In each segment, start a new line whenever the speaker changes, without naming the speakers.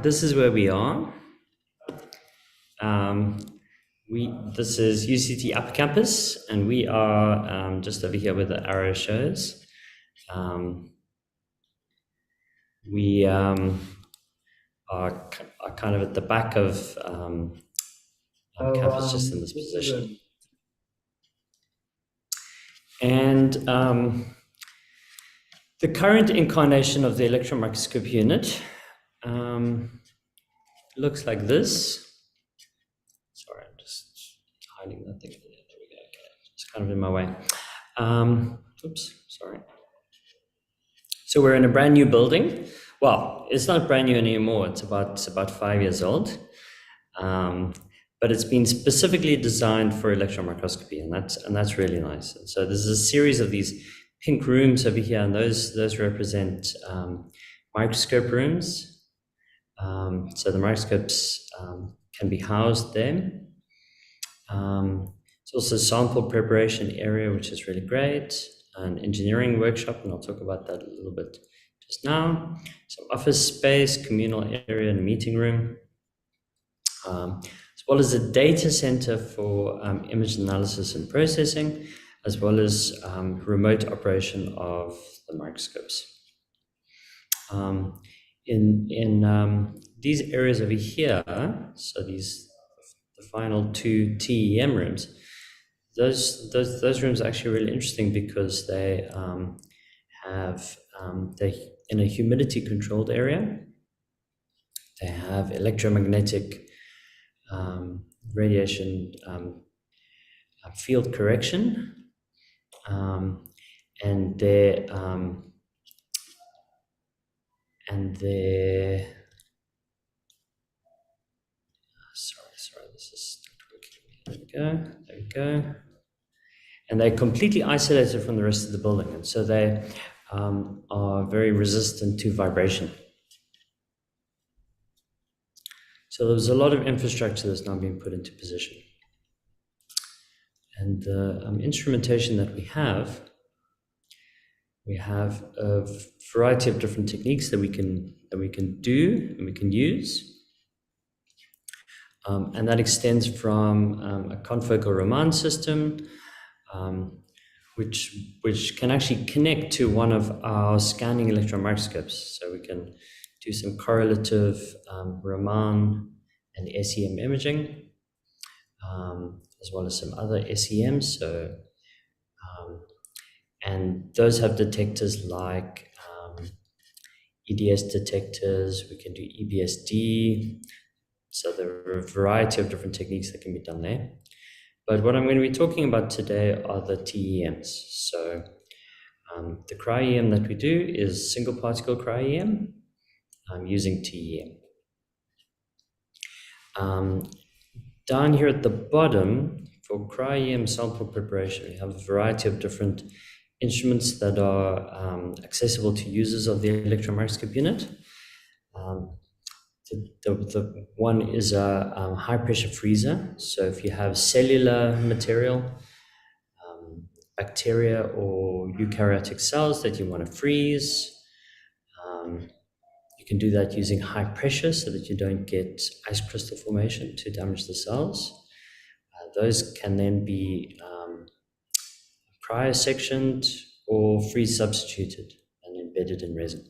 this is where we are. This is UCT Upper Campus, and we are just over here where the arrow shows. We are kind of at the back of campus, just in this position. And the current incarnation of the electron microscope unit looks like this. Sorry, I'm just hiding that thing. There we go. Okay, it's kind of in my way. Oops, sorry. So we're in a brand new building. Well, it's not brand new anymore. It's about 5 years old, but it's been specifically designed for electron microscopy, and that's really nice. And so there's a series of these pink rooms over here, and those represent microscope rooms. So the microscopes can be housed there. It's also a sample preparation area, which is really great, an engineering workshop, and I'll talk about that a little bit just now. Some office space, communal area, and meeting room, as well as a data center for image analysis and processing, as well as remote operation of the microscopes. In these areas over here, so the final two TEM rooms, those rooms are actually really interesting because they they're in a humidity controlled area. They have electromagnetic radiation field correction, and they're sorry, this is not working. There we go. And they're completely isolated from the rest of the building, and so they are very resistant to vibration. So there's a lot of infrastructure that's now being put into position. And the instrumentation that we have a variety of different techniques that we can do and we can use. And that extends from a confocal Raman system, which can actually connect to one of our scanning electron microscopes. So we can do some correlative Raman and SEM imaging, as well as some other SEMs. So, and those have detectors like EDS detectors. We can do EBSD. So there are a variety of different techniques that can be done there. But what I'm going to be talking about today are the TEMs. So the cryo-EM that we do is single particle cryo-EM using TEM. Down here at the bottom, for cryo-EM sample preparation, we have a variety of different instruments that are accessible to users of the electron microscope unit. The one is a high pressure freezer. So if you have cellular material, bacteria or eukaryotic cells that you want to freeze, you can do that using high pressure so that you don't get ice crystal formation to damage the cells. Those can then be cryo-sectioned or freeze substituted and embedded in resin.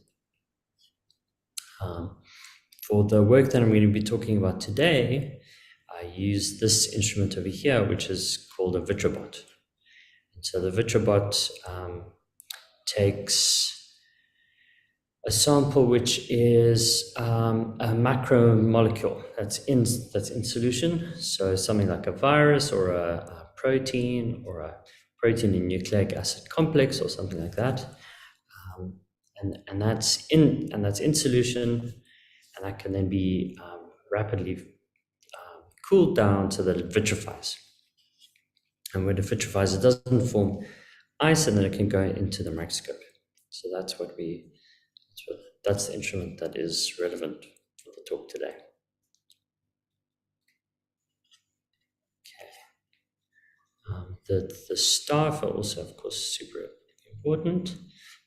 For the work that I'm going to be talking about today, I use this instrument over here, which is called a Vitrobot. And so the Vitrobot takes a sample which is a macromolecule that's in solution. So something like a virus or a protein or a protein in nucleic acid complex or something like that, and that's in solution. And that can then be rapidly cooled down so that it vitrifies. And when it vitrifies, it doesn't form ice, and then it can go into the microscope. So that's the instrument that is relevant for the talk today. Okay. The staff are also, of course, super important.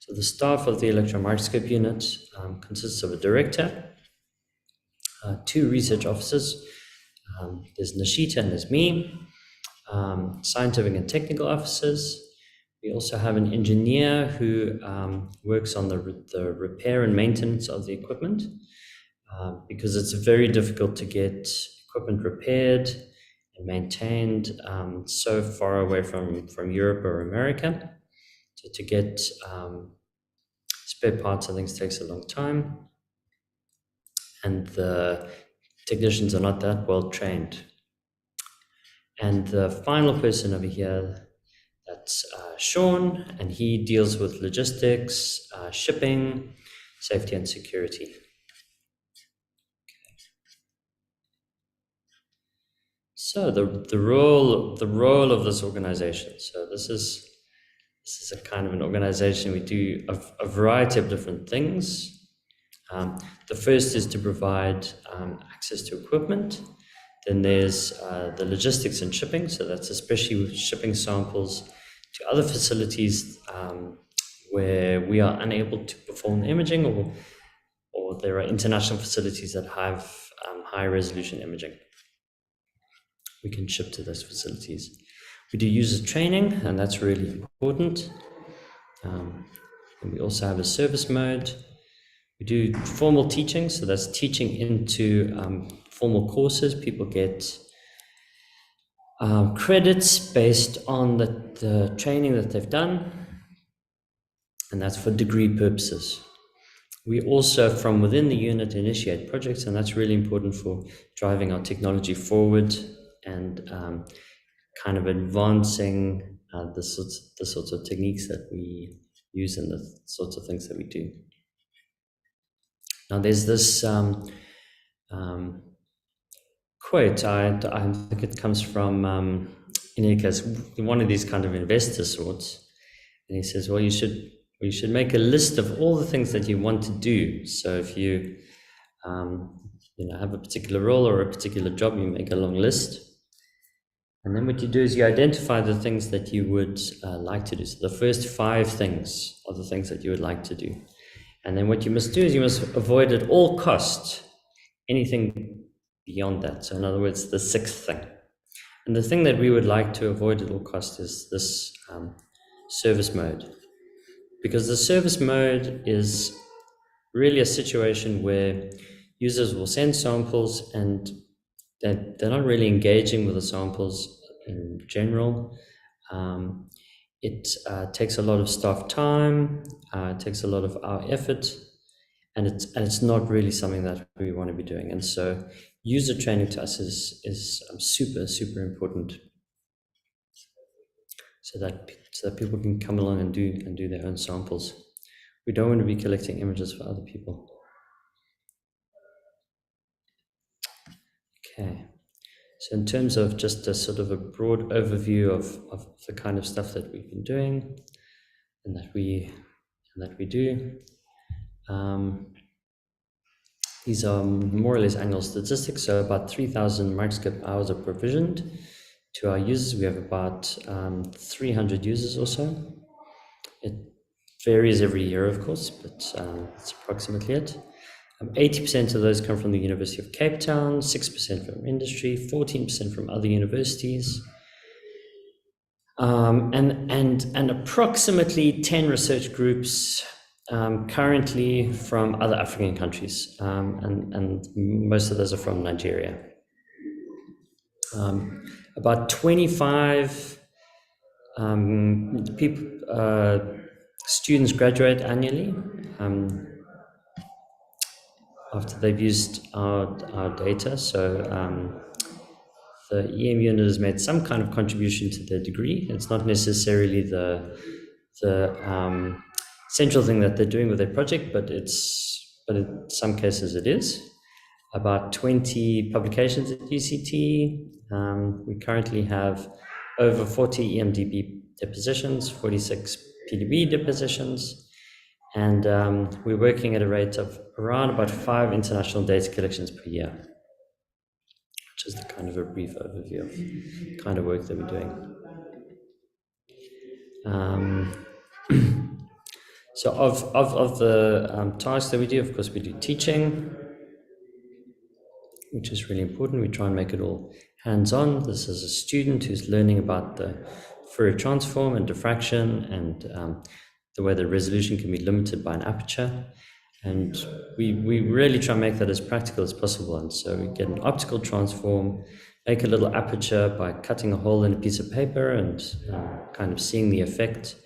So the staff of the electron microscope unit consists of a director, 2 research officers. There's Nashita and there's me, scientific and technical officers. We also have an engineer who works on the repair and maintenance of the equipment, because it's very difficult to get equipment repaired and maintained so far away from Europe or America. So to get spare parts, I think, takes a long time, and the technicians are not that well trained. And the final person over here, that's Sean, and he deals with logistics, shipping, safety, and security. So the role of this organization. So this is a kind of an organization. We do a variety of different things. The first is to provide access to equipment. Then there's the logistics and shipping. So that's especially with shipping samples to other facilities where we are unable to perform imaging, or there are international facilities that have high resolution imaging. We can ship to those facilities. We do user training, and that's really important. And we also have a service mode. We do formal teaching, so that's teaching into formal courses. People get credits based on the training that they've done, and that's for degree purposes. We also, from within the unit, initiate projects, and that's really important for driving our technology forward and kind of advancing the sorts of techniques that we use and the sorts of things that we do. Now, there's this quote. I think it comes from, in any case, one of these kind of investor sorts, and he says, "Well, you should make a list of all the things that you want to do. So if you, have a particular role or a particular job, you make a long list." And then what you do is you identify the things that you would like to do. So the first 5 things are the things that you would like to do. And then what you must do is you must avoid at all costs anything beyond that. So in other words, the 6th thing. And the thing that we would like to avoid at all costs is this service mode. Because the service mode is really a situation where users will send samples and they're not really engaging with the samples in general. It takes a lot of staff time, it takes a lot of our effort, and it's not really something that we want to be doing. And so user training to us is super, super important, so that people can come along and do their own samples. We don't want to be collecting images for other people. Okay. So in terms of just a sort of a broad overview of the kind of stuff that we've been doing and that we do, these are more or less annual statistics. So about 3,000 microscope hours are provisioned to our users. We have about 300 users or so. It varies every year, of course, but that's approximately it. 80% of those come from the University of Cape Town, 6% from industry, 14% from other universities, and approximately 10 research groups currently from other African countries, and most of those are from Nigeria. About 25 students graduate annually after they've used our data. So the EM unit has made some kind of contribution to their degree. It's not necessarily the central thing that they're doing with their project, but in some cases it is. About 20 publications at UCT. We currently have over 40 EMDB depositions, 46 PDB depositions, and we're working at a rate of around about 5 international data collections per year, which is the kind of a brief overview of the kind of work that we're doing. So of the tasks that we do, of course, we do teaching. which is really important. We try and make it all hands-on. This is a student who's learning about the Fourier transform and diffraction and the way the resolution can be limited by an aperture. And we really try and make that as practical as possible. And so we get an optical transform, make a little aperture by cutting a hole in a piece of paper and kind of seeing the effect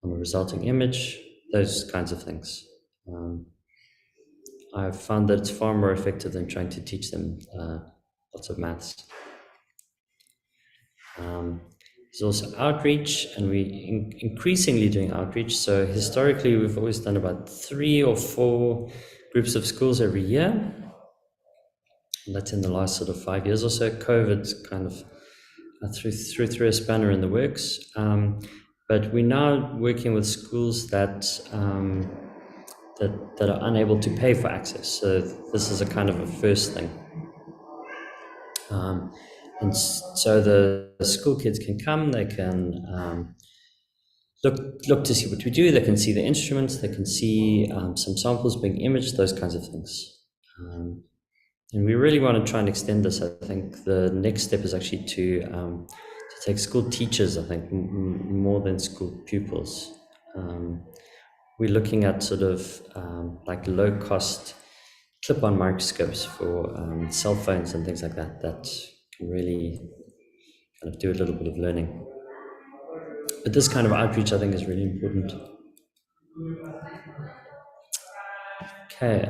on the resulting image, those kinds of things. I've found that it's far more effective than trying to teach them lots of maths. There's also outreach, and we increasingly doing outreach. So historically, we've always done about 3 or 4 groups of schools every year. And that's in the last sort of 5 years or so. COVID's kind of threw a spanner in the works. But we're now working with schools that are unable to pay for access. So this is a kind of a first thing. And so the school kids can come, they can look to see what we do, they can see the instruments, they can see some samples being imaged, those kinds of things. And we really want to try and extend this. I think the next step is actually to take school teachers, I think, more than school pupils. We're looking at sort of like low-cost clip-on microscopes for cell phones and things like that, that can really kind of do a little bit of learning. But this kind of outreach, I think, is really important. Okay,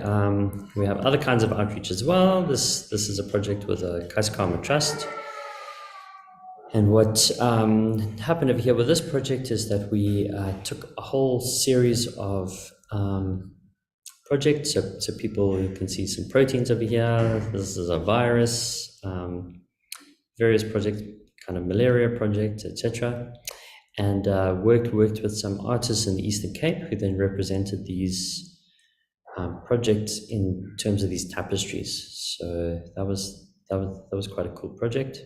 we have other kinds of outreach as well. This is a project with a Kaiserkarma Trust. And what happened over here with this project is that we took a whole series of projects. So people, you can see some proteins over here. This is a virus, various projects, kind of malaria project, etc. And worked with some artists in the Eastern Cape who then represented these projects in terms of these tapestries. So that was quite a cool project.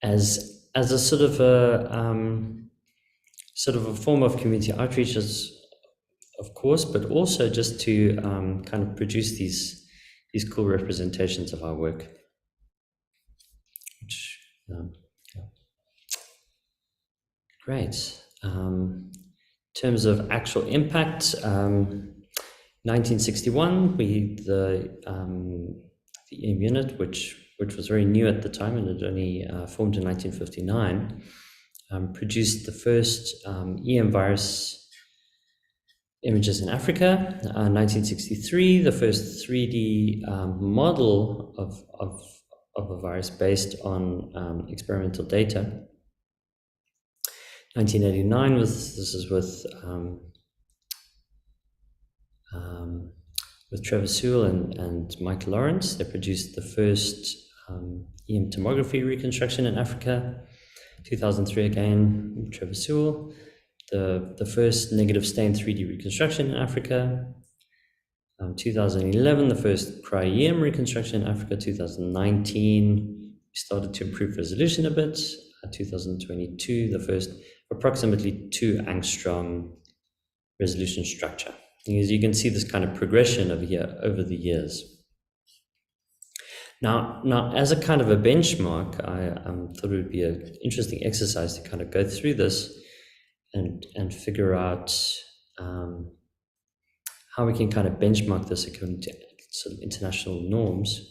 As a sort of a form of community outreach, of course, but also just to kind of produce these cool representations of our work. Which, yeah. Great. In terms of actual impact, 1961, the EM unit, which was very new at the time and it only formed in 1959, produced the first EM virus images in Africa. 1963, the first 3D model of a virus based on experimental data. 1989 this is with Trevor Sewell and Michael Lawrence. They produced the first EM tomography reconstruction in Africa. 2003 again, Trevor Sewell. The first negative stain 3D reconstruction in Africa. 2011, the first cryo-EM reconstruction in Africa. 2019, we started to improve resolution a bit. 2022, the first approximately 2 angstrom resolution structure. As you can see, this kind of progression over here over the years. Now, as a kind of a benchmark, I thought it would be an interesting exercise to kind of go through this and figure out how we can kind of benchmark this according to sort of international norms.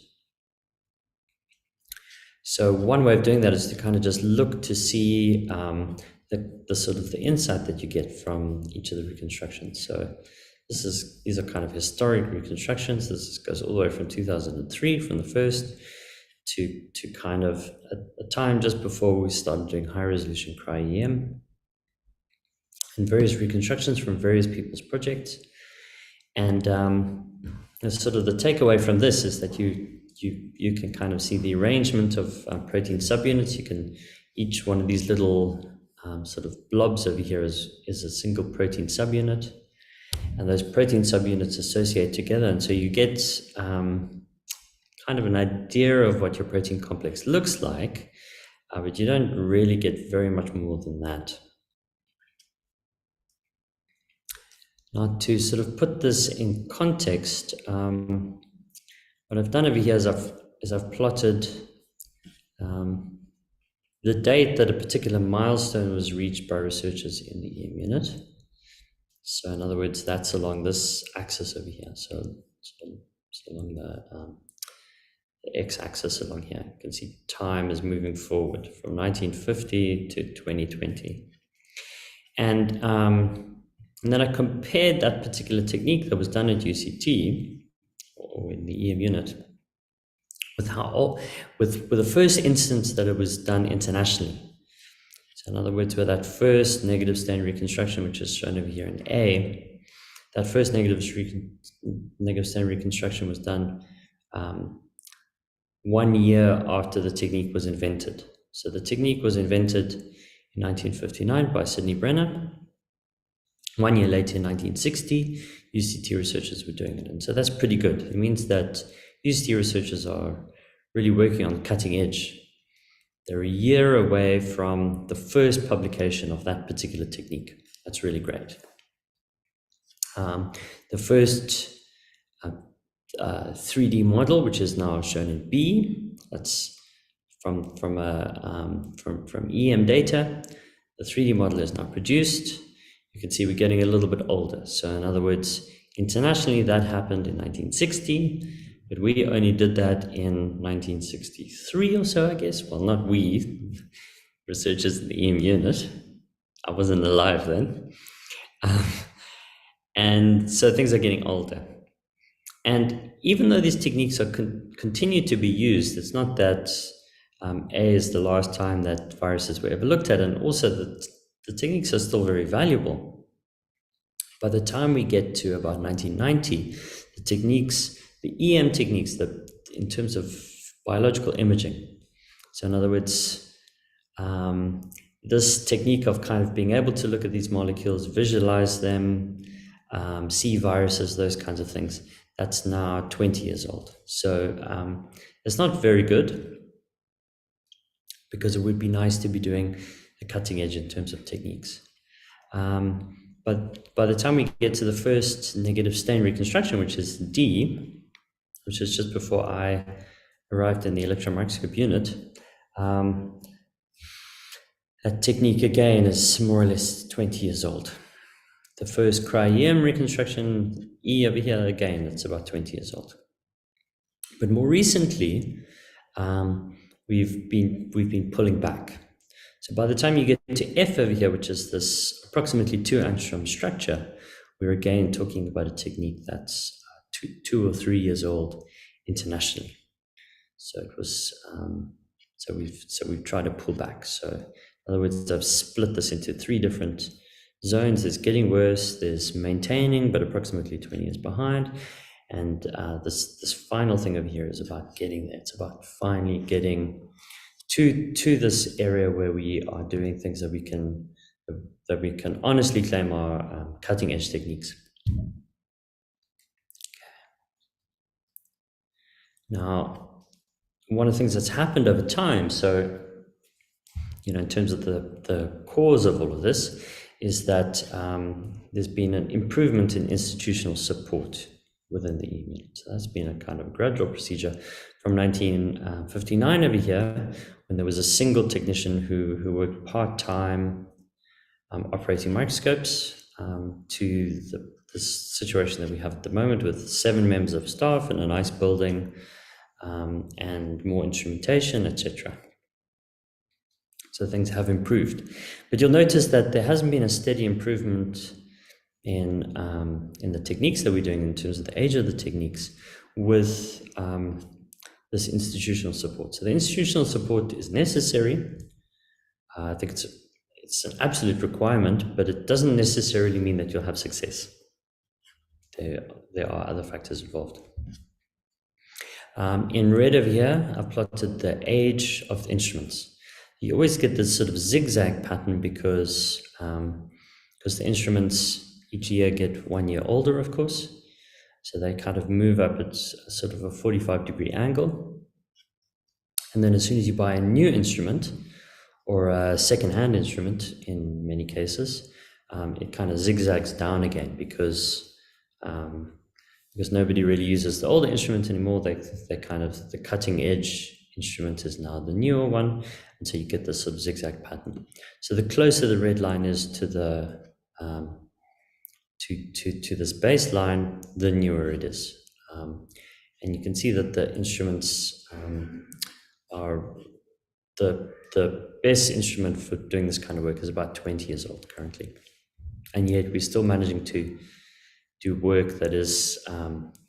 So one way of doing that is to kind of just look to see the sort of the insight that you get from each of the reconstructions. So these are kind of historic reconstructions. This goes all the way from 2003, from the first to kind of a time just before we started doing high resolution cryo-EM, and various reconstructions from various people's projects. And sort of the takeaway from this is that you can kind of see the arrangement of protein subunits. You can, each one of these little sort of blobs over here is a single protein subunit, and those protein subunits associate together, and so you get kind of an idea of what your protein complex looks like, but you don't really get very much more than that. Now, to sort of put this in context, what I've done over here is I've plotted the date that a particular milestone was reached by researchers in the EM unit. So in other words, that's along this axis over here. So along the x-axis along here. You can see time is moving forward from 1950 to 2020. And then I compared that particular technique that was done at UCT, or in the EM unit, with the first instance that it was done internationally. So in other words, with that first negative standard reconstruction, which is shown over here in A, that first negative standard reconstruction was done 1 year after the technique was invented. So the technique was invented in 1959 by Sidney Brenner. 1 year later, in 1960, UCT researchers were doing it. And so that's pretty good. It means that UCT researchers are really working on the cutting edge. They're a year away from the first publication of that particular technique. That's really great. The first 3D model, which is now shown in B, that's from EM data. The 3D model is now produced. You can see we're getting a little bit older. So in other words, internationally that happened in 1960, but we only did that in 1963 or so, I guess. Well, not we, researchers in the EM unit. I wasn't alive then. And so things are getting older. And even though these techniques are continue to be used, it's not that A is the last time that viruses were ever looked at, and also the techniques are still very valuable. By the time we get to about 1990, the techniques, the EM techniques, in terms of biological imaging, so in other words, this technique of kind of being able to look at these molecules, visualize them, see viruses, those kinds of things, that's now 20 years old. So it's not very good, because it would be nice to be doing the cutting edge in terms of techniques. But by the time we get to the first negative stain reconstruction, which is D, which is just before I arrived in the electron microscope unit, that technique again is more or less 20 years old. The first cryo-EM reconstruction, E over here, again, it's about 20 years old. But more recently, we've been pulling back. So by the time you get to F over here, which is this approximately 2 angstrom structure, we're again talking about a technique that's 2 or 3 years old internationally. So it was so we've tried to pull back. So in other words, I've split this into 3 different zones. There's getting worse, there's maintaining, but approximately 20 years behind. And this final thing over here is about getting there. It's about finally getting to this area where we are doing things that we can honestly claim are cutting edge techniques. Now, one of the things that's happened over time, so in terms of the cause of all of this, is that there's been an improvement in institutional support within the EM unit. So that's been a kind of gradual procedure from 1959 over here, when there was a single technician who worked part-time operating microscopes, to this situation that we have at the moment with 7 members of staff in a nice building, and more instrumentation, etc. So things have improved. But you'll notice that there hasn't been a steady improvement in the techniques that we're doing in terms of the age of the techniques with this institutional support. So the institutional support is necessary. I think it's an absolute requirement, but it doesn't necessarily mean that you'll have success. There are other factors involved. In red over here, I've plotted the age of the instruments. You always get this sort of zigzag pattern because the instruments each year get 1 year older, of course. So they kind of move up at sort of a 45-degree angle. And then as soon as you buy a new instrument, or a second-hand instrument in many cases, it kind of zigzags down again because because nobody really uses the older instrument anymore. They kind of, the cutting edge instrument is now the newer one, and so you get this sort of zigzag pattern. So the closer the red line is to the to this baseline, the newer it is. And you can see that the instruments are the best instrument for doing this kind of work is about 20 years old currently. And yet we're still managing to do work that is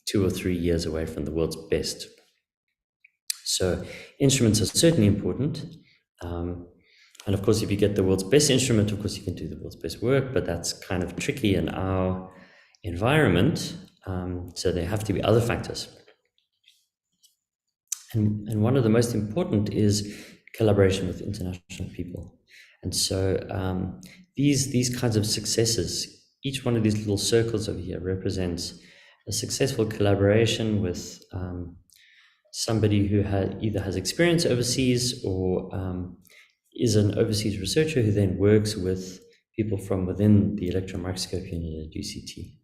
2 or 3 years away from the world's best. So instruments are certainly important. And of course, if you get the world's best instrument, of course, you can do the world's best work, but that's kind of tricky in our environment. So there have to be other factors. And one of the most important is collaboration with international people. And so these kinds of successes, each one of these little circles over here represents a successful collaboration with somebody who either has experience overseas or is an overseas researcher who then works with people from within the electron microscope unit at UCT.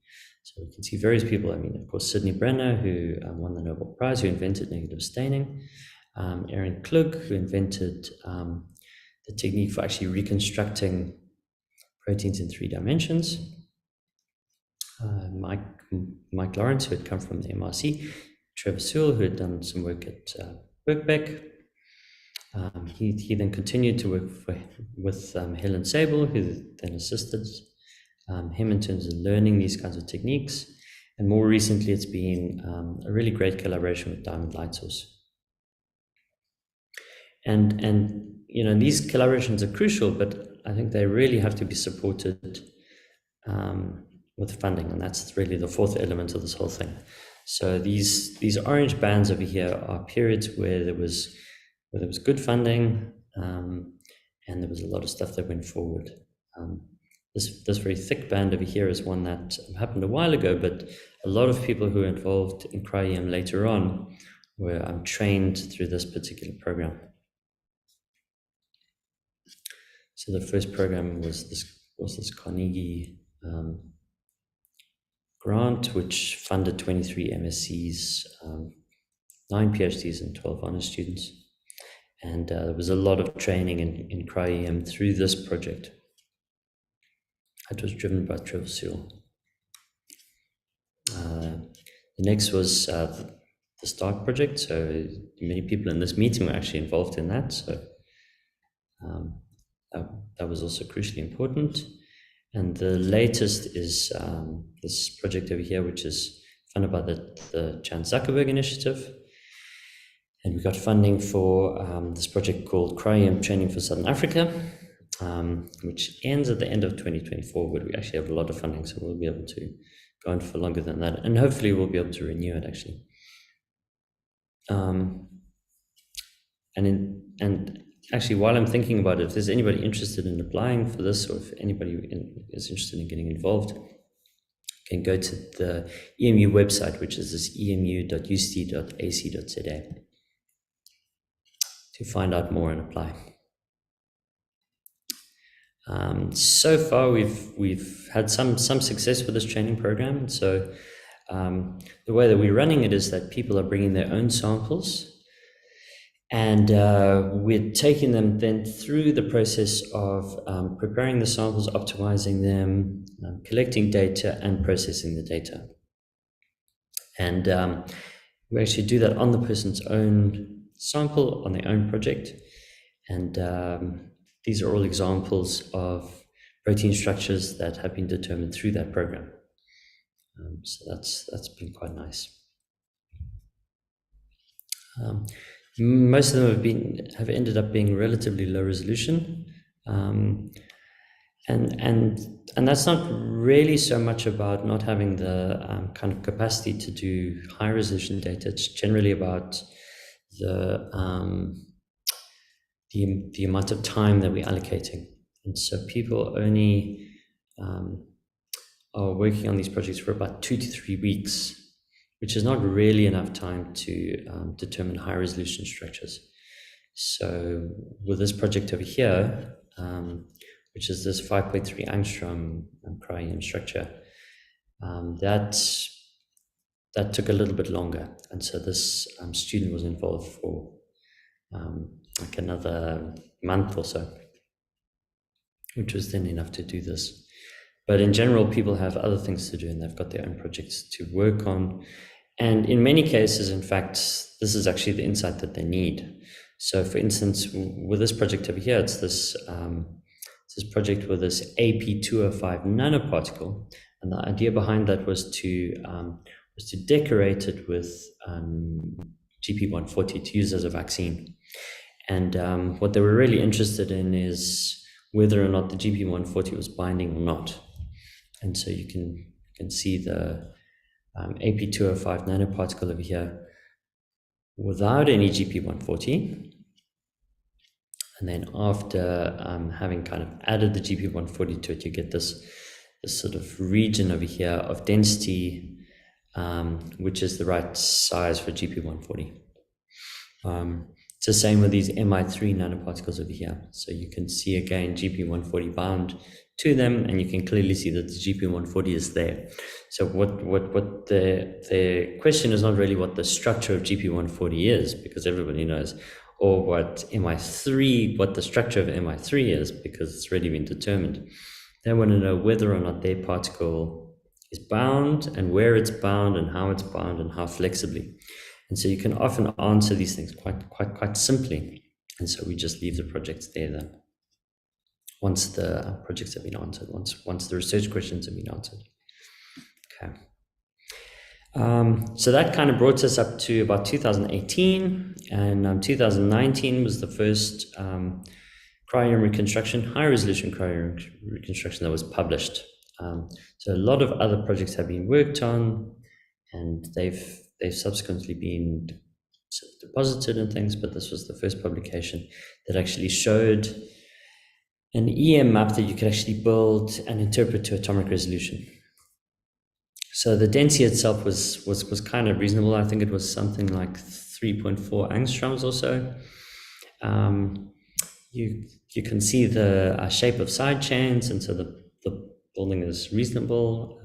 So we can see various people. I mean, of course, Sidney Brenner, who won the Nobel Prize, who invented negative staining. Aaron Klug, who invented the technique for actually reconstructing proteins in 3 dimensions. Mike Lawrence, who had come from the MRC. Trevor Sewell, who had done some work at Birkbeck. He then continued to work with Helen Sable, who then assisted him in terms of learning these kinds of techniques. And more recently, it's been a really great collaboration with Diamond Light Source. And you know, these collaborations are crucial, but I think they really have to be supported with funding, and that's really the 4th element of this whole thing. So these orange bands over here are periods where there was good funding, and there was a lot of stuff that went forward. This very thick band over here is one that happened a while ago, but a lot of people who were involved in Colloquium later on were trained through this particular program. So the first program was this Carnegie grant, which funded 23 MSCs, 9 PhDs, and 12 honors students. And there was a lot of training in Colloquium through this project. It was driven by Trevor Sewell. The next was the START project. So many people in this meeting were actually involved in that. So that was also crucially important. And the latest is this project over here, which is funded by the Jan Zuckerberg Initiative. And we got funding for this project called Colloquium Training for Southern Africa, which ends at the end of 2024, but we actually have a lot of funding, so we'll be able to go on for longer than that. And hopefully we'll be able to renew it, actually. And actually, while I'm thinking about it, if there's anybody interested in applying for this, or if anybody is interested in getting involved, you can go to the EMU website, which is this emu.uct.ac.za, to find out more and apply. So far, we've had some success with this training program. And so the way that we're running it is that people are bringing their own samples, and we're taking them then through the process of preparing the samples, optimizing them, collecting data, and processing the data. And we actually do that on the person's own sample, on their own project. And these are all examples of protein structures that have been determined through that program. So that's been quite nice. Most of them have ended up being relatively low resolution, and that's not really so much about not having the kind of capacity to do high resolution data. It's generally about the amount of time that we're allocating, and so people only are working on these projects for about 2 to 3 weeks, which is not really enough time to determine high resolution structures. So with this project over here, which is this 5.3 angstrom Colloquium structure, that that took a little bit longer. And so this student was involved for like another month or so, which was then enough to do this. But in general, people have other things to do and they've got their own projects to work on. And in many cases, in fact, this is actually the insight that they need. So for instance, with this project over here, it's this project with this AP205 nanoparticle. And the idea behind that was to decorate it with GP140 to use as a vaccine. And what they were really interested in is whether or not the GP140 was binding or not. And so you can see the AP205 nanoparticle over here without any GP140. And then after having kind of added the GP140 to it, you get this sort of region over here of density, which is the right size for GP140. It's the same with these Mi3 nanoparticles over here. So you can see again GP140 bound to them, and you can clearly see that the GP140 is there. So what the question is not really what the structure of GP140 is, because everybody knows, or what the structure of Mi3 is, because it's already been determined. They want to know whether or not their particle is bound, and where it's bound, and how it's bound, and how flexibly. And so you can often answer these things quite simply. And so we just leave the projects there then, once the projects have been answered, once the research questions have been answered. Okay. So that kind of brought us up to about 2018, and 2019 was the first cryo reconstruction, high resolution cryo reconstruction that was published. So a lot of other projects have been worked on, and they've subsequently been sort of deposited and things, but this was the first publication that actually showed an EM map that you could actually build and interpret to atomic resolution. So the density itself was kind of reasonable. I think it was something like 3.4 angstroms or so. You can see the shape of side chains, and so the building is reasonable.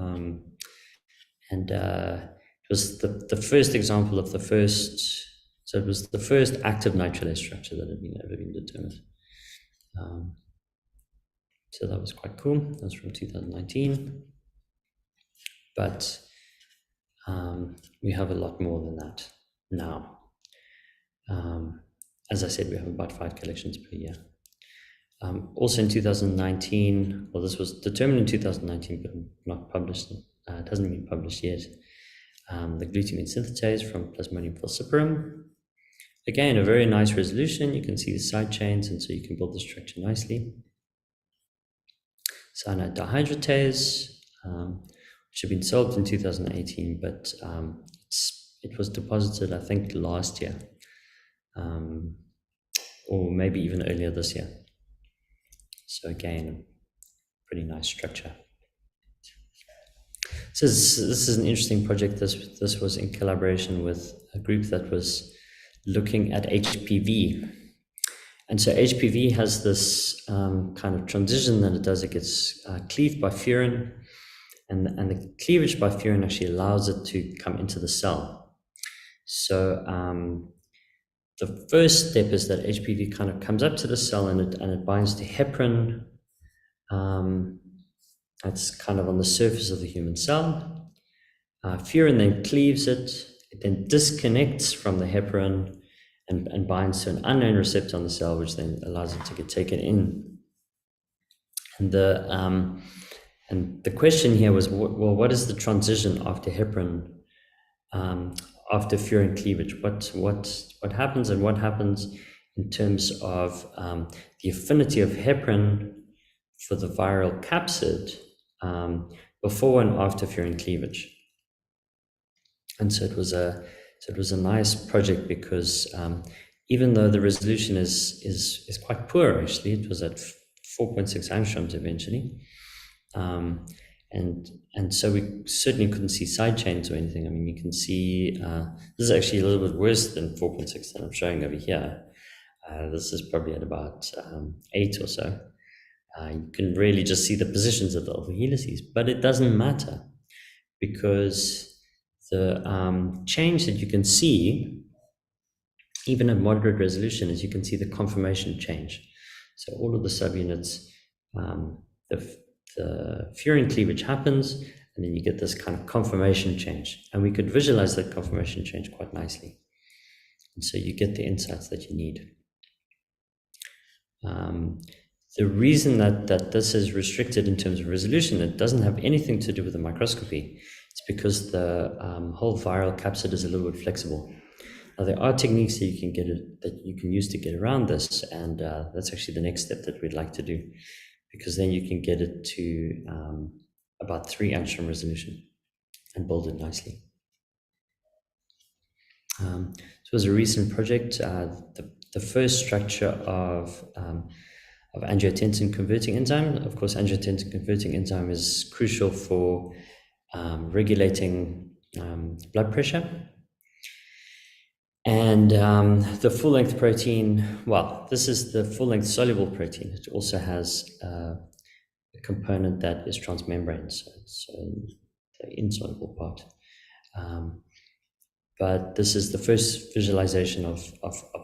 And it was the first example of the first, so it was the first active nitrogen structure that had ever been determined. So that was quite cool. That was from 2019. But we have a lot more than that now. As I said, we have about 5 collections per year. Also in 2019, well, this was determined in 2019, but not published. It hasn't been published yet. The glutamine synthetase from Plasmodium falciparum. Again, a very nice resolution. You can see the side chains, and so you can build the structure nicely. Cyanide dihydratase, which had been solved in 2018, but it was deposited, I think, last year, or maybe even earlier this year. So again, pretty nice structure. So this is an interesting project. This was in collaboration with a group that was looking at HPV. And so HPV has this kind of transition that it does. It gets cleaved by furin, and the cleavage by furin actually allows it to come into the cell. So the first step is that HPV kind of comes up to the cell, and it binds to heparin. That's kind of on the surface of the human cell. Furin then cleaves it. It then disconnects from the heparin and binds to an unknown receptor on the cell, which then allows it to get taken in. And the question here was, well, what is the transition after heparin, after furin cleavage? What happens, and what happens in terms of the affinity of heparin for the viral capsid before and after furin cleavage? And so it was a nice project, because even though the resolution is quite poor, actually, it was at 4.6 angstroms eventually, and so we certainly couldn't see side chains or anything. I mean, you can see this is actually a little bit worse than 4.6 that I'm showing over here. This is probably at about 8 or so. You can really just see the positions of the alpha helices, but it doesn't matter, because the change that you can see, even at moderate resolution, is you can see the conformation change. So all of the subunits, the furin cleavage happens, and then you get this kind of conformation change. And we could visualize that conformation change quite nicely. And so you get the insights that you need. The reason that this is restricted in terms of resolution, it doesn't have anything to do with the microscopy. It's because the whole viral capsid is a little bit flexible. Now, there are techniques that you can use to get around this, and that's actually the next step that we'd like to do, because then you can get it to about 3 angstrom resolution and build it nicely. This was a recent project. The first structure of angiotensin converting enzyme. Of course, angiotensin converting enzyme is crucial for regulating blood pressure. And the full-length protein, well, this is the full-length soluble protein. It also has a component that is transmembrane, so the insoluble part. But this is the first visualization of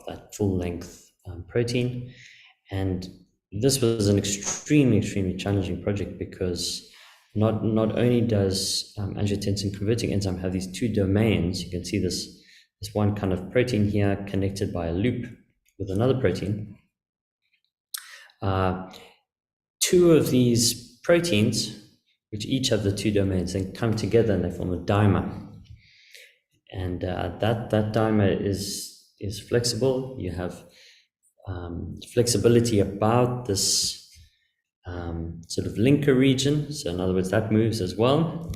that full-length protein. And this was an extremely challenging project, because not only does angiotensin converting enzyme have these 2 domains. You can see this one kind of protein here connected by a loop with another protein. 2 of these proteins, which each have the 2 domains, then come together and they form a dimer. And that dimer is flexible. You have flexibility about this sort of linker region. So in other words, that moves as well.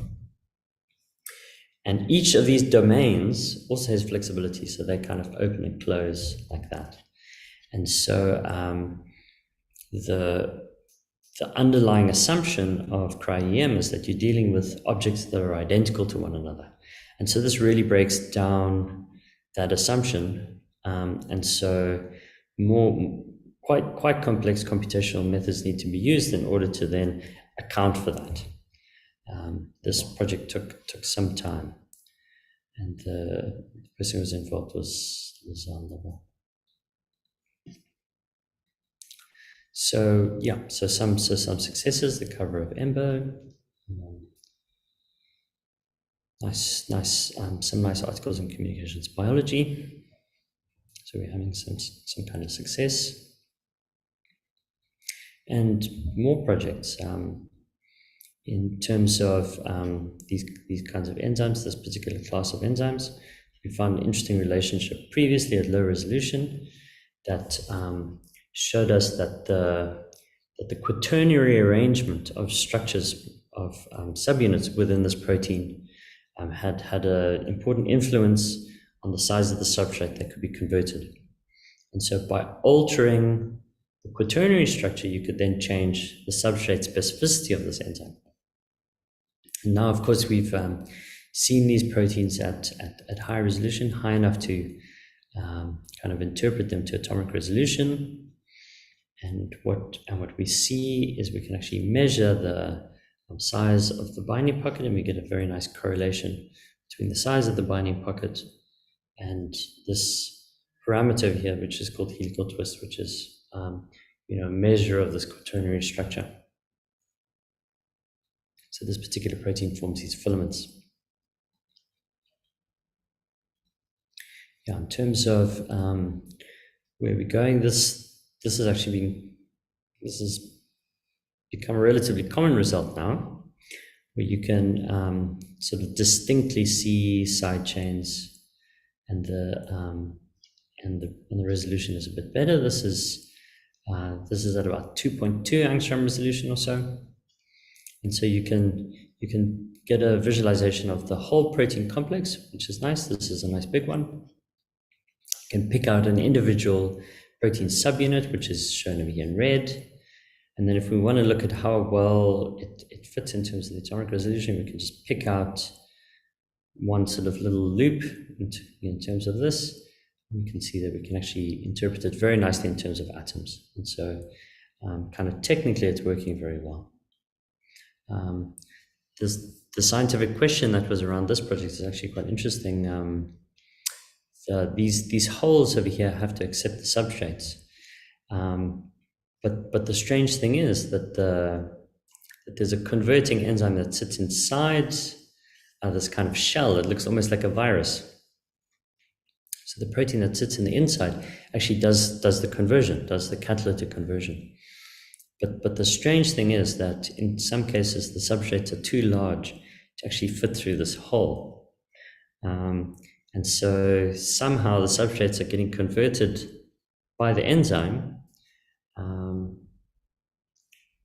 And each of these domains also has flexibility, so they kind of open and close like that. And so the underlying assumption of cryo-EM is that you're dealing with objects that are identical to one another. And so this really breaks down that assumption. And so quite complex computational methods need to be used in order to then account for that. This project took some time, and the person who was involved was level. So yeah, so some successes. The cover of EMBO, some nice articles in communications biology. So we're having some kind of success, and more projects. In terms of these kinds of enzymes, this particular class of enzymes, we found an interesting relationship previously at low resolution that showed us that the quaternary arrangement of structures of subunits within this protein had an important influence on the size of the substrate that could be converted. And so by altering the quaternary structure, you could then change the substrate specificity of this enzyme. And now, of course, we've seen these proteins at high resolution, high enough to kind of interpret them to atomic resolution. And what we see is we can actually measure the size of the binding pocket, and we get a very nice correlation between the size of the binding pocket and this parameter here, which is called helical twist, which is a measure of this quaternary structure. So this particular protein forms these filaments. Yeah, in terms of where we're going, this has become a relatively common result now, where you can sort of distinctly see side chains, and the resolution is a bit better. This is at about 2.2 angstrom resolution or so. And so you can get a visualization of the whole protein complex, which is nice. This is a nice big one. You can pick out an individual protein subunit, which is shown over here in red. And then if we want to look at how well it fits in terms of the atomic resolution, we can just pick out one sort of little loop in terms of this. You can see that we can actually interpret it very nicely in terms of atoms. And so kind of technically it's working very well. the scientific question that was around this project is actually quite interesting. These holes over here have to accept the substrates, but the strange thing is that there's a converting enzyme that sits inside this kind of shell that looks almost like a virus. So the protein that sits in the inside actually does the conversion, does the catalytic conversion. But the strange thing is that in some cases the substrates are too large to actually fit through this hole. And so somehow the substrates are getting converted by the enzyme,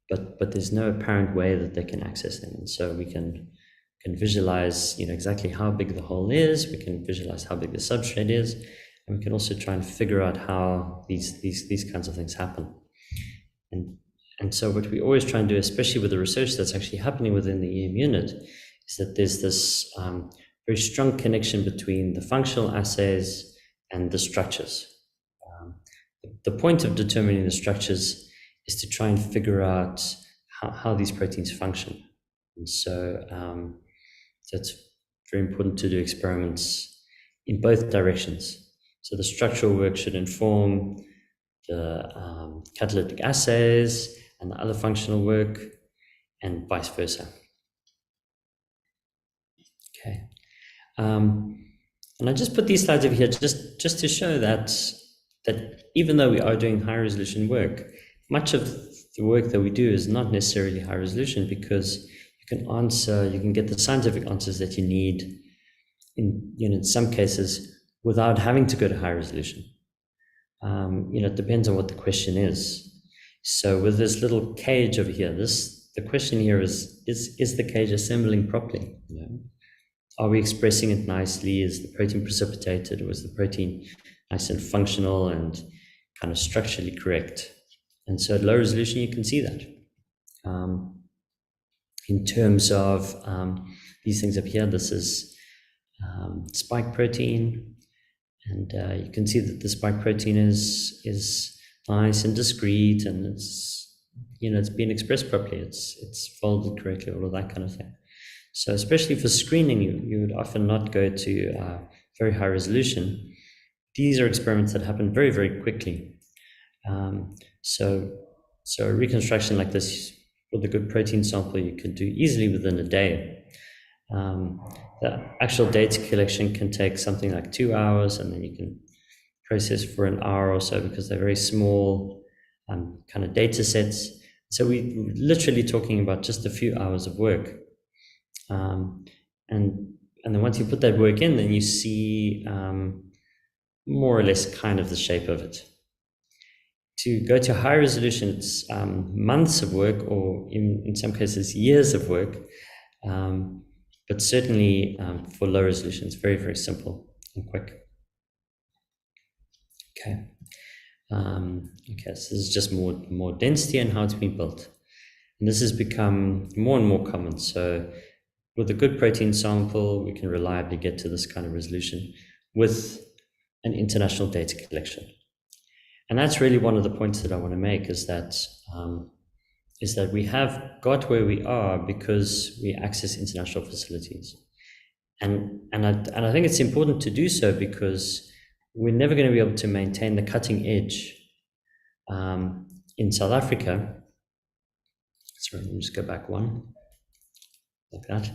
but there's no apparent way that they can access them. And so we can visualize, exactly how big the hole is. We can visualize how big the substrate is, and we can also try and figure out how these kinds of things happen. And so what we always try and do, especially with the research that's actually happening within the EM unit, is that there's this very strong connection between the functional assays and the structures. The point of determining the structures is to try and figure out how these proteins function. And so it's very important to do experiments in both directions. So the structural work should inform the catalytic assays and the other functional work, and vice versa. Okay. And I just put these slides over here just to show that even though we are doing high resolution work, much of the work that we do is not necessarily high resolution, because you can get the scientific answers that you need in some cases without having to go to high resolution. It depends on what the question is. So with this little cage over here, the question here is the cage assembling properly? Are we expressing it nicely? Is the protein precipitated, or is the protein nice and functional and kind of structurally correct? And so at low resolution, you can see that. In terms of these things up here, this is spike protein, and you can see that the spike protein is nice and discrete, and it's being expressed properly. It's folded correctly, all of that kind of thing. So especially for screening, you would often not go to very high resolution. These are experiments that happen very, very quickly. So a reconstruction like this with a good protein sample you can do easily within a day. The actual data collection can take something like 2 hours, and then you can process for an hour or so, because they're very small kind of data sets. So we're literally talking about just a few hours of work. And then once you put that work in, then you see more or less kind of the shape of it. To go to high resolution, it's months of work, or in some cases years of work. But certainly for low resolution, it's very, very simple and quick. Okay. So this is just more density and how it's been built. And this has become more and more common. So with a good protein sample, we can reliably get to this kind of resolution with an international data collection. And that's really one of the points that I want to make, is that we have got where we are because we access international facilities. And I think it's important to do so, because we're never going to be able to maintain the cutting edge in South Africa. Sorry, let me just go back one, like that.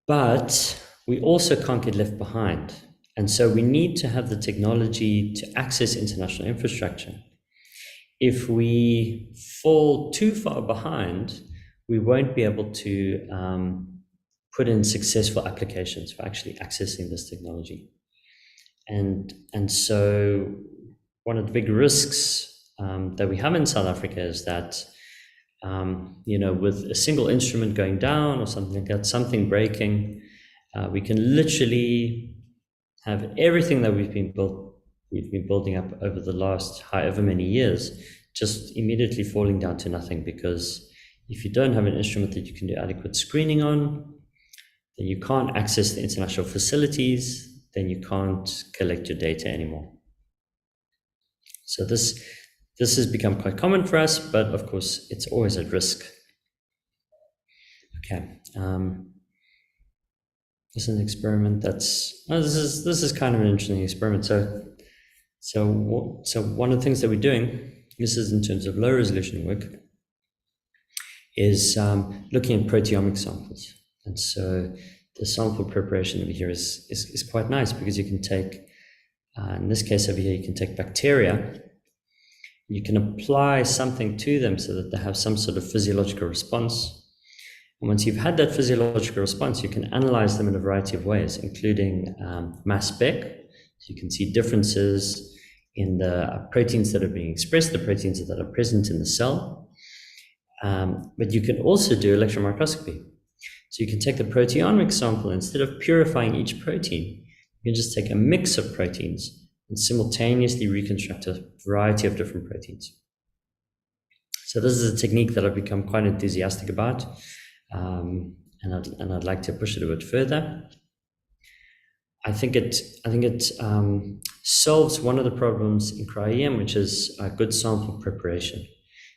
But we also can't get left behind. And so we need to have the technology to access international infrastructure. If we fall too far behind, we won't be able to put in successful applications for actually accessing this technology. And so one of the big risks that we have in South Africa is that, with a single instrument going down or something like that, something breaking, we can literally have everything that we've been building up over the last however many years just immediately falling down to nothing, because if you don't have an instrument that you can do adequate screening on, then you can't access the international facilities, then you can't collect your data anymore. So this has become quite common for us, but of course it's always at risk. Okay. This is an experiment that's, this is kind of an interesting experiment. So one of the things that we're doing, this is in terms of low resolution work, is looking at proteomic samples. And so the sample preparation over here is quite nice, because you can take, in this case over here, you can take bacteria, you can apply something to them so that they have some sort of physiological response. And once you've had that physiological response, you can analyze them in a variety of ways, including mass spec. So you can see differences in the proteins that are being expressed, the proteins that are present in the cell. But you can also do electron microscopy. So you can take the proteomic sample, instead of purifying each protein, you can just take a mix of proteins and simultaneously reconstruct a variety of different proteins. So this is a technique that I've become quite enthusiastic about, and I'd like to push it a bit further. I think it solves one of the problems in cryo-EM, which is good sample preparation.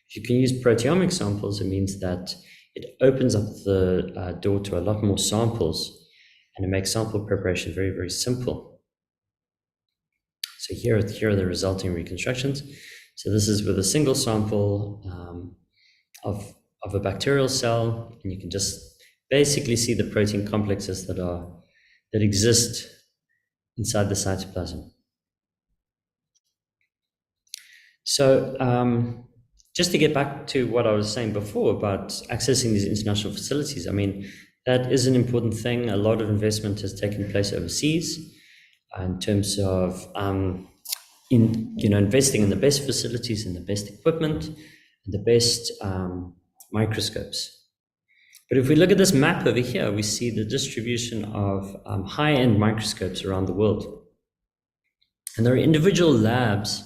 If you can use proteomic samples, it means that it opens up the door to a lot more samples, and it makes sample preparation very, very simple. So here are the resulting reconstructions. So this is with a single sample of a bacterial cell, and you can just basically see the protein complexes that exist inside the cytoplasm. So just to get back to what I was saying before about accessing these international facilities, I mean, that is an important thing. A lot of investment has taken place overseas in terms of investing in the best facilities and the best equipment and the best microscopes. But if we look at this map over here, we see the distribution of high-end microscopes around the world. And there are individual labs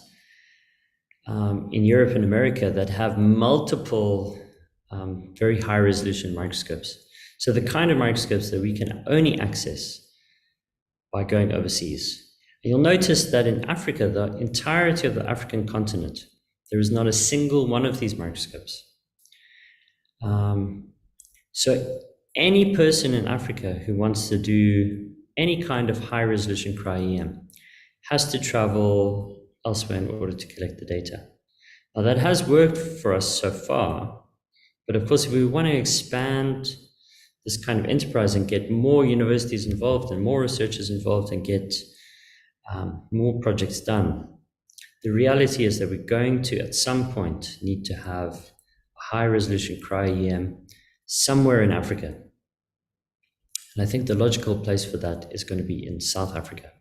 in Europe and America that have multiple very high-resolution microscopes. So the kind of microscopes that we can only access by going overseas. And you'll notice that in Africa, the entirety of the African continent, there is not a single one of these microscopes. So any person in Africa who wants to do any kind of high-resolution cryo-EM has to travel elsewhere in order to collect the data. Now that has worked for us so far, but of course if we want to expand this kind of enterprise and get more universities involved and more researchers involved and get more projects done, the reality is that we're going to, at some point, need to have a high-resolution cryo-EM somewhere in Africa. And I think the logical place for that is going to be in South Africa.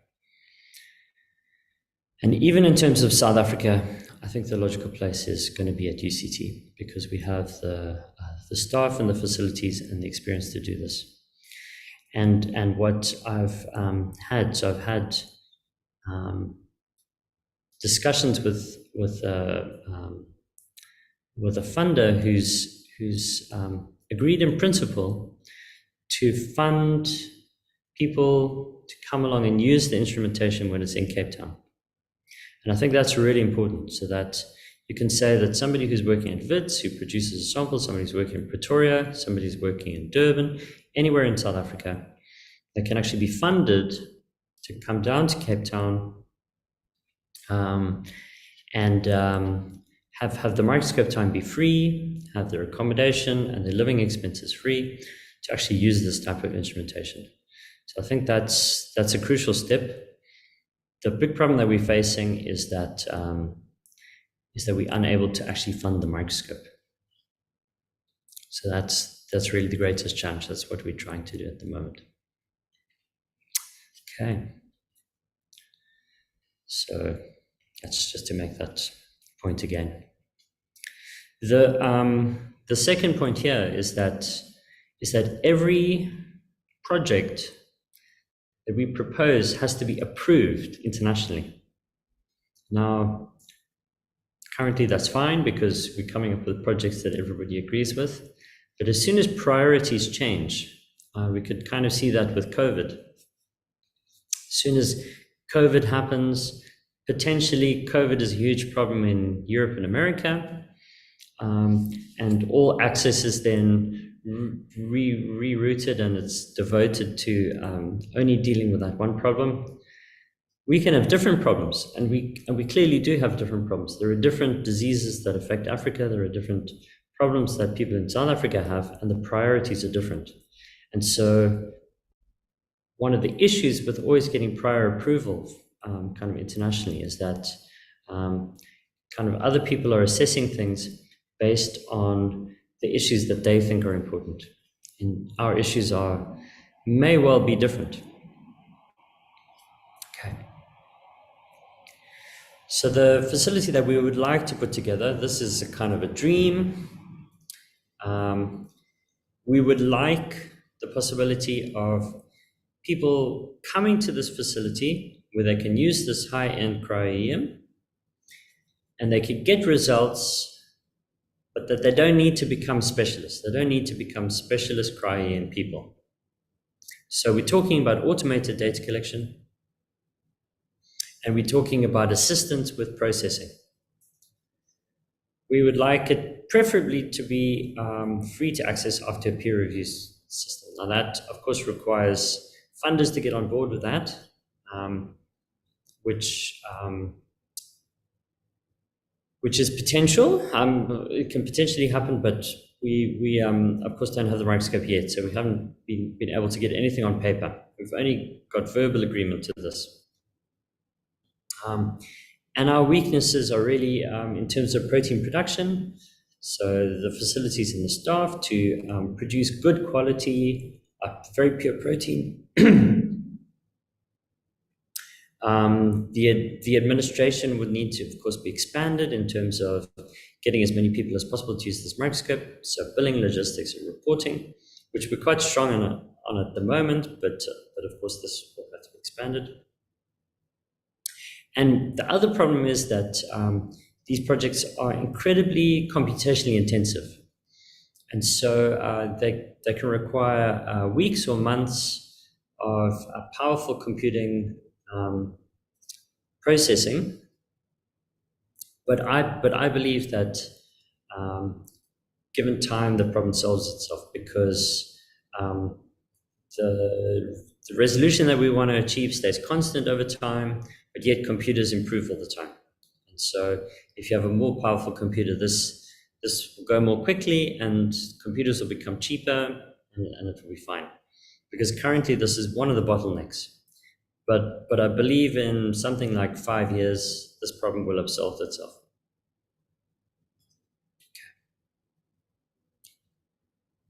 And even in terms of South Africa, I think the logical place is going to be at UCT, because we have the staff and the facilities and the experience to do this. And what I've had, so I've had discussions with a funder who's agreed in principle to fund people to come along and use the instrumentation when it's in Cape Town. And I think that's really important, so that you can say that somebody who's working at WITS, who produces a sample, somebody's working in Pretoria, somebody's working in Durban, anywhere in South Africa, they can actually be funded to come down to Cape Town and have the microscope time be free, have their accommodation and their living expenses free to actually use this type of instrumentation. So I think that's a crucial step. The big problem that we're facing is that we're unable to actually fund the microscope. So that's really the greatest challenge. That's what we're trying to do at the moment. Okay. So that's just to make that point again. The second point here is that every project that we propose has to be approved internationally. Now, currently that's fine because we're coming up with projects that everybody agrees with. But as soon as priorities change, we could kind of see that with COVID. As soon as COVID happens, potentially COVID is a huge problem in Europe and America, and all access is then rerouted and it's devoted to only dealing with that one problem. We can have different problems, and we clearly do have different problems. There are different diseases that affect Africa. There are different problems that people in South Africa have, and the priorities are different. And so one of the issues with always getting prior approval kind of internationally is that kind of other people are assessing things based on the issues that they think are important. And our issues may well be different. Okay. So the facility that we would like to put together, this is a kind of a dream. We would like the possibility of people coming to this facility where they can use this high-end cryo-EM and they could get results, but that they don't need to become specialists. They don't need to become specialist cryo-EM people. So we're talking about automated data collection, and we're talking about assistance with processing. We would like it preferably to be free to access after a peer review system. Now that, of course, requires funders to get on board with that, which is potential. It can potentially happen, but we of course don't have the microscope yet, so we haven't been able to get anything on paper. We've only got verbal agreement to this. And our weaknesses are really in terms of protein production. So the facilities and the staff to produce good quality, very pure protein. The administration would need to, of course, be expanded in terms of getting as many people as possible to use this microscope. So billing, logistics, and reporting, which we're quite strong on at the moment, but of course this will have to be expanded. And the other problem is that these projects are incredibly computationally intensive. And so they can require weeks or months of powerful computing processing. But I believe that given time, the problem solves itself, because the resolution that we want to achieve stays constant over time, but yet computers improve all the time. And so if you have a more powerful computer, this will go more quickly and computers will become cheaper, and it will be fine. Because currently this is one of the bottlenecks. But I believe in something like 5 years, this problem will have solved itself.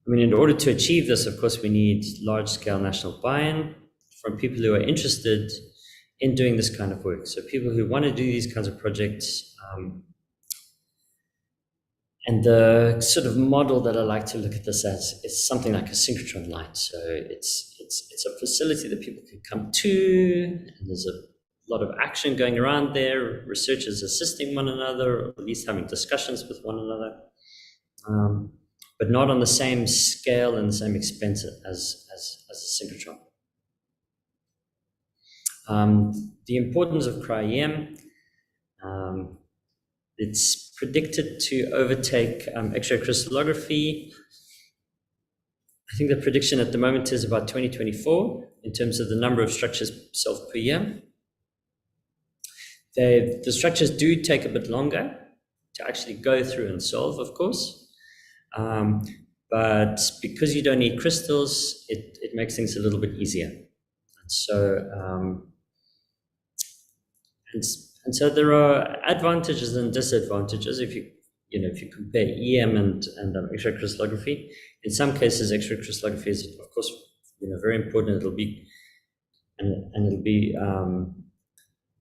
I mean, in order to achieve this, of course, we need large-scale national buy-in from people who are interested in doing this kind of work. So people who want to do these kinds of projects. And the sort of model that I like to look at this as is something like a synchrotron line. So it's a facility that people can come to, and there's a lot of action going around there, researchers assisting one another, or at least having discussions with one another, but not on the same scale and the same expense as a synchrotron. The importance of cryo-EM, it's predicted to overtake X-ray crystallography. I think the prediction at the moment is about 2024 in terms of the number of structures solved per year. The structures do take a bit longer to actually go through and solve, of course. But because you don't need crystals, it makes things a little bit easier. And so there are advantages and disadvantages if you compare EM and X-ray crystallography. In some cases, X-ray crystallography is, of course, very important. It'll be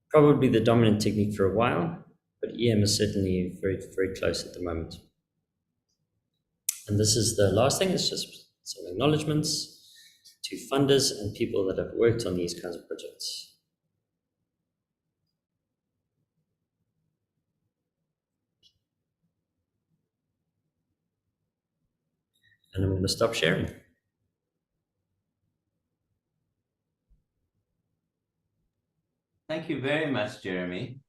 probably the dominant technique for a while, but EM is certainly very, very close at the moment. And this is the last thing. It's just some acknowledgements to funders and people that have worked on these kinds of projects. And I'm going to stop sharing.
Thank you very much, Jeremy.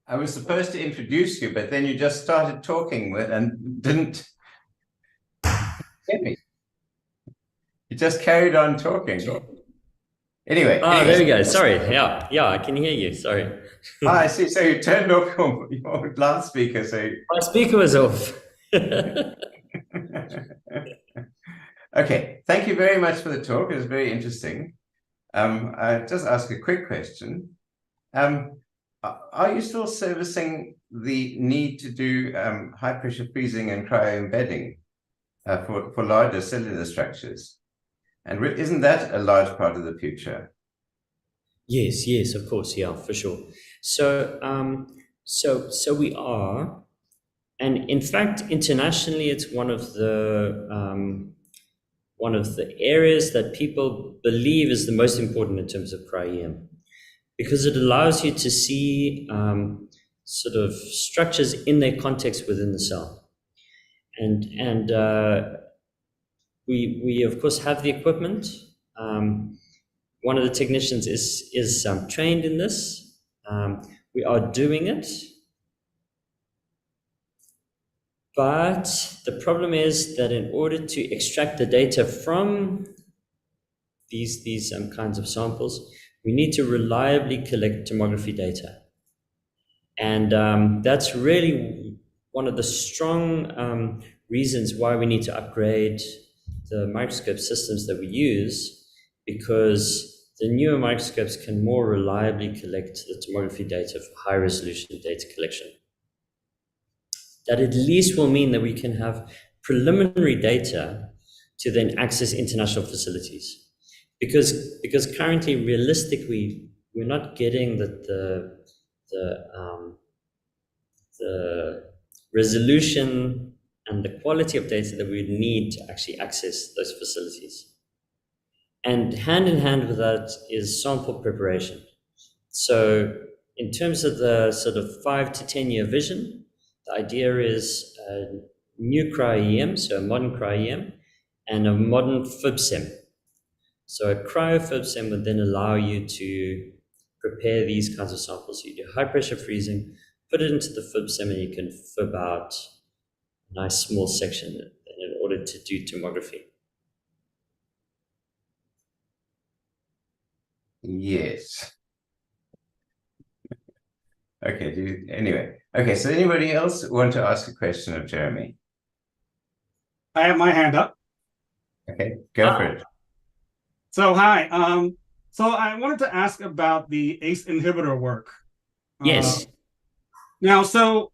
I was supposed to introduce you, but then you just started talking and didn't. Jeremy, you just carried on talking. Anyway,
Ah, there we go. Sorry. Yeah, I can hear you. Sorry.
I see. So you turned off your loudspeaker. So
My speaker was off.
okay, thank you very much for the talk. It was very interesting. I'll just ask a quick question. Are you still servicing the need to do high pressure freezing and cryo-embedding for larger cellular structures? And isn't that a large part of the future?
Yes, of course, yeah, for sure. So, so we are, and in fact, internationally, it's one of the areas that people believe is the most important in terms of cryo-EM, because it allows you to see sort of structures in their context within the cell, and we of course have the equipment. One of the technicians is trained in this. We are doing it, but the problem is that in order to extract the data from these kinds of samples, we need to reliably collect tomography data, and that's really one of the strong reasons why we need to upgrade the microscope systems that we use, because the newer microscopes can more reliably collect the tomography data for high resolution data collection. That at least will mean that we can have preliminary data to then access international facilities. Because currently, realistically, we're not getting the resolution and the quality of data that we need to actually access those facilities. And hand in hand with that is sample preparation. So in terms of the sort of 5 to 10 year vision, the idea is a new cryo-EM, so a modern cryo-EM, and a modern FibSim. So a cryo-FibSim would then allow you to prepare these kinds of samples. You do high pressure freezing, put it into the FibSim, and you can fib out a nice small section in order to do tomography.
Yes. Okay, anyway. Okay, so anybody else want to ask a question of Jeremy?
I have my hand up.
Okay, go for it.
So hi. So I wanted to ask about the ACE inhibitor work.
Yes.
Now, so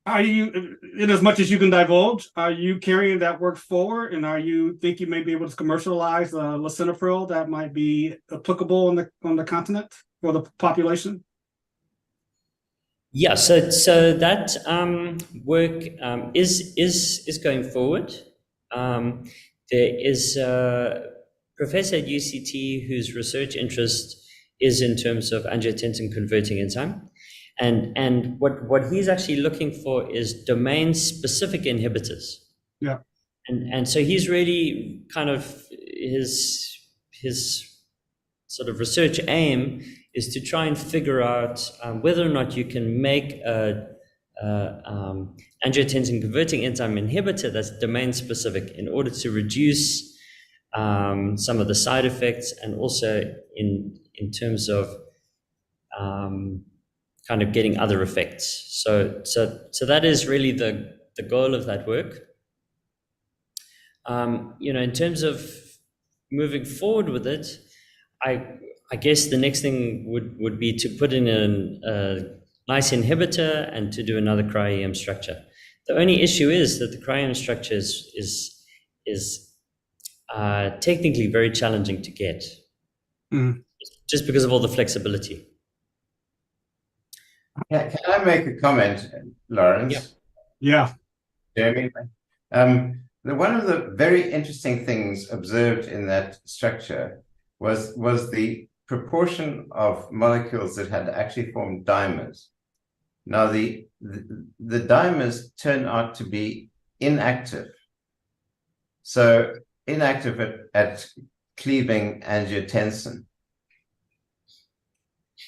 are you, in as much as you can divulge, are you carrying that work forward, and you think you may be able to commercialize lisinopril that might be applicable on the continent for the population?
Yeah, so that work is going forward. There is a professor at UCT whose research interest is in terms of angiotensin converting enzyme, and what he's actually looking for is domain specific inhibitors.
Yeah,
and so he's really kind of his sort of research aim is to try and figure out whether or not you can make a angiotensin converting enzyme inhibitor that's domain specific in order to reduce some of the side effects, and also in terms of kind of getting other effects. So that is really the goal of that work. In terms of moving forward with it, I guess the next thing would be to put in a nice inhibitor and to do another cryo-EM structure. The only issue is that the cryo-EM structure is technically very challenging to get, just because of all the flexibility.
Can I make a comment, Lawrence?
Yeah.
Jeremy? One of the very interesting things observed in that structure was the proportion of molecules that had actually formed dimers. Now, the dimers turn out to be inactive. So inactive at cleaving angiotensin.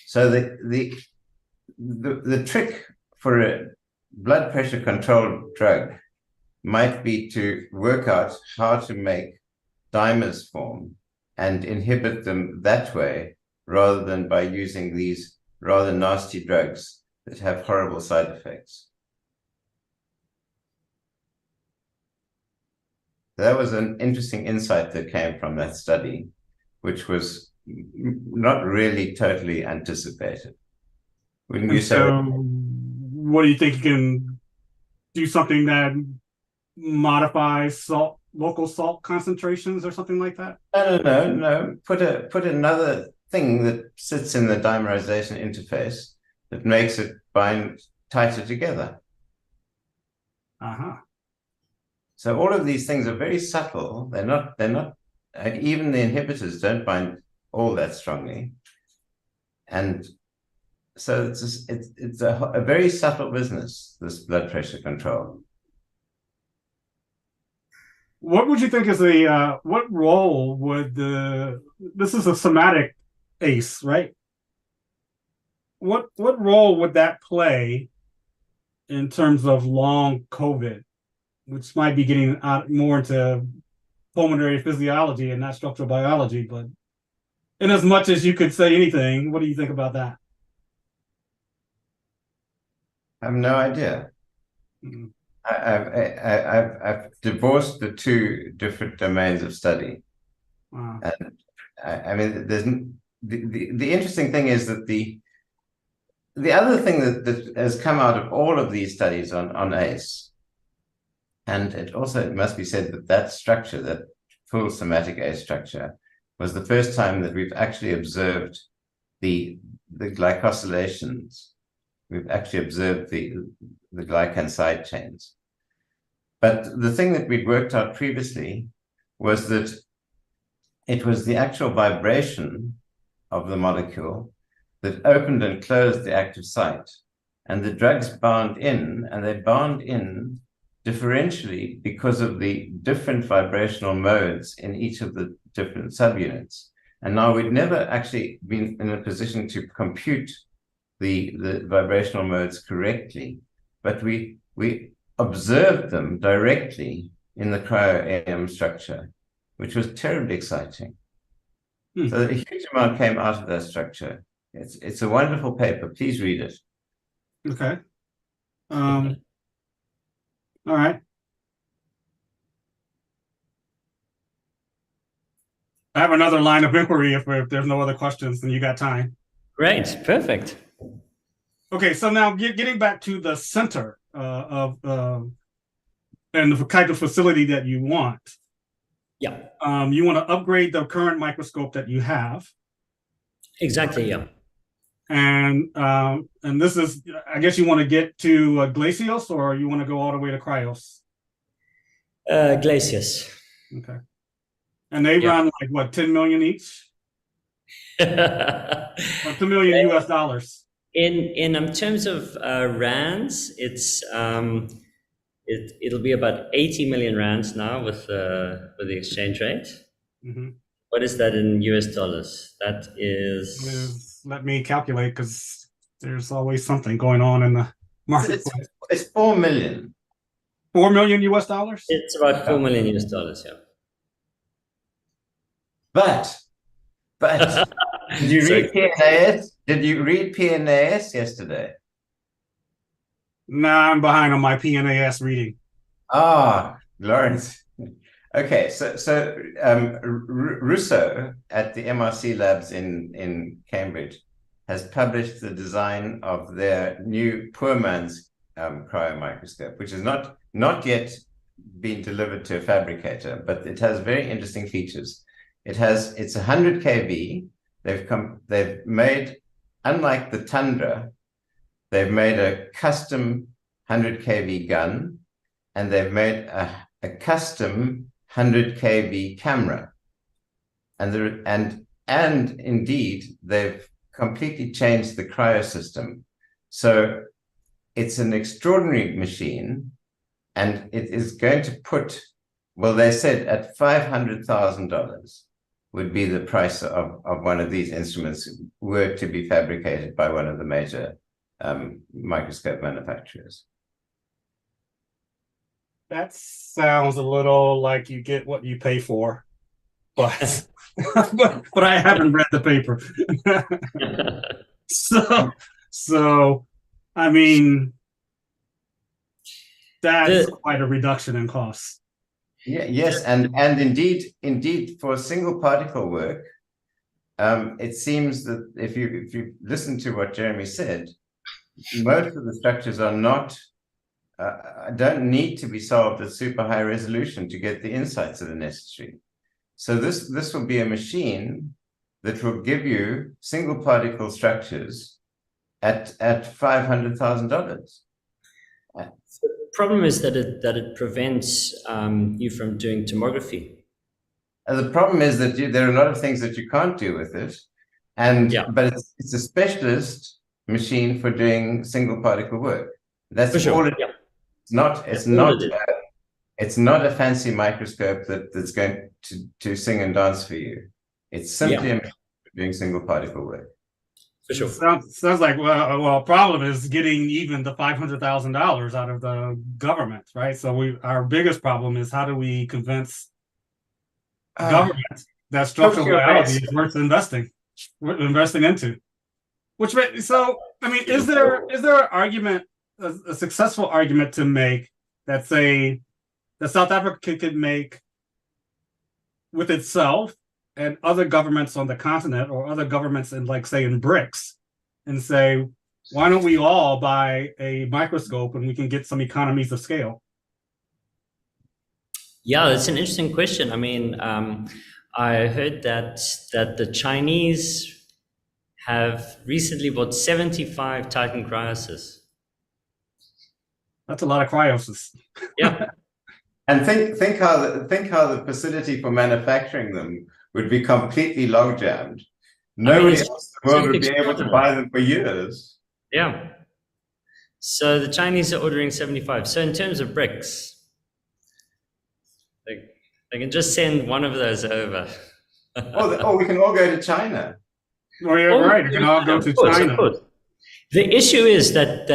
So the trick for a blood pressure controlled drug might be to work out how to make dimers form and inhibit them that way, rather than by using these rather nasty drugs that have horrible side effects. That was an interesting insight that came from that study, which was not really totally anticipated. Wouldn't you say?
So, what do you think? You can do something that modifies local salt concentrations or something like that?
No. Put another thing that sits in the dimerization interface that makes it bind tighter together.
Uh-huh.
So all of these things are very subtle. They're not, even the inhibitors don't bind all that strongly. And so it's a very subtle business, this blood pressure control.
What would you think is what role would this is a somatic ACE, right? What role would that play in terms of long COVID, which might be getting out more into pulmonary physiology and not structural biology, but in as much as you could say anything, what do you think about that?
I have no idea.
Mm-hmm.
I've divorced the two different domains of study.
Wow.
And I mean, there's the interesting thing is that the other thing that has come out of all of these studies on ACE, and it must be said that structure, that full somatic ACE structure, was the first time that we've actually observed the glycosylations. We've actually observed the glycan side chains. But the thing that we'd worked out previously was that it was the actual vibration of the molecule that opened and closed the active site. And the drugs bound in, and they bound in differentially because of the different vibrational modes in each of the different subunits. And now we'd never actually been in a position to compute the vibrational modes correctly, but we observed them directly in the cryo-EM structure, which was terribly exciting. So a huge amount came out of that structure. It's a wonderful paper. Please read it.
Okay. All right. I have another line of inquiry if there's no other questions, then you got time.
Great, perfect.
Okay, so now getting back to the center and the kind of facility that you want.
Yeah.
You want to upgrade the current microscope that you have.
Exactly, yeah.
And this is, I guess you want to get to Glacios, or you want to go all the way to Cryos?
Glacius.
Okay. And they run like what, 10 million each? Or 2 million US dollars?
In terms of rands, it's it'll be about 80 million rands now with the exchange rate.
Mm-hmm.
What is that in US dollars? That is.
Let me calculate, because there's always something going on in the marketplace.
It's 4 million.
4 million US dollars?
It's about 4 million US dollars, yeah.
But did you read PNAS? Did you read PNAS yesterday?
Nah, I'm behind on my PNAS reading.
Ah, Lawrence. Okay, so Russo at the MRC labs in Cambridge has published the design of their new poor man's cryo microscope, which is not yet been delivered to a fabricator, but it has very interesting features. It's 100 kV. They've made, unlike the Tundra, they've made a custom 100 kV gun, and they've made a custom 100 kV camera, and indeed they've completely changed the cryo system. So it's an extraordinary machine, and it is going to put, well, they said at $500,000 would be the price of one of these instruments were to be fabricated by one of the major microscope manufacturers.
That sounds a little like you get what you pay for, but but I haven't read the paper. So I mean, that's quite a reduction in costs.
Yeah, yes, and indeed, for single particle work, it seems that if you listen to what Jeremy said, most of the structures are not don't need to be solved at super high resolution to get the insights that are necessary. So this will be a machine that will give you single particle structures at $500,000.
The problem is that it prevents you from doing tomography.
The problem is that there are a lot of things that you can't do with it, but it's a specialist machine for doing single particle work. That's all it. Yeah. It's not a fancy microscope that's going to sing and dance for you. It's simply a machine for doing single particle work.
For sure.
Sounds like well, problem is getting even the $500,000 out of the government, right? So our biggest problem is how do we convince government that structural biology is worth investing into? So I mean, is there an argument, a successful argument to make that say that South Africa could make with itself and other governments on the continent or other governments in, like, say, in BRICS, and say, why don't we all buy a microscope and we can get some economies of scale?
Yeah, that's an interesting question. I mean, I heard that the Chinese have recently bought 75 Titan cryosys.
That's a lot of cryosys.
Yeah.
And think how the facility for manufacturing them would be completely log jammed. Nobody else in the world would be able to buy them for years.
Yeah. So the Chinese are ordering 75. So in terms of BRICS, they can just send one of those over.
Or we can all go to China.
Oh, yeah, right. We can all go to China.
The issue is that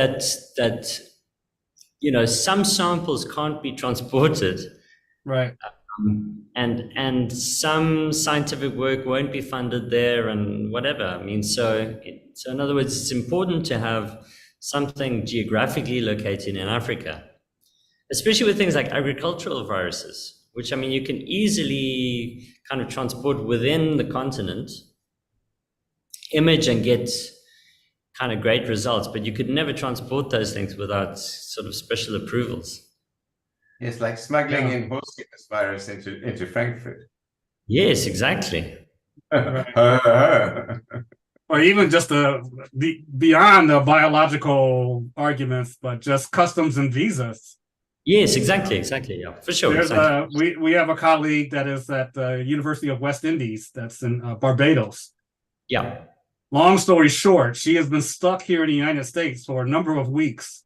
you know, some samples can't be transported.
Right.
And some scientific work won't be funded there and whatever. I mean, so in other words, it's important to have something geographically located in Africa, especially with things like agricultural viruses, which, I mean, you can easily kind of transport within the continent, image and get kind of great results, but you could never transport those things without sort of special approvals.
Yes, like smuggling in horse sickness virus into Frankfurt.
Yes, exactly.
Or even just beyond the biological arguments, but just customs and visas.
Yes, exactly, yeah, for sure.
We have a colleague that is at the University of West Indies, that's in Barbados.
Yeah.
Long story short, she has been stuck here in the United States for a number of weeks,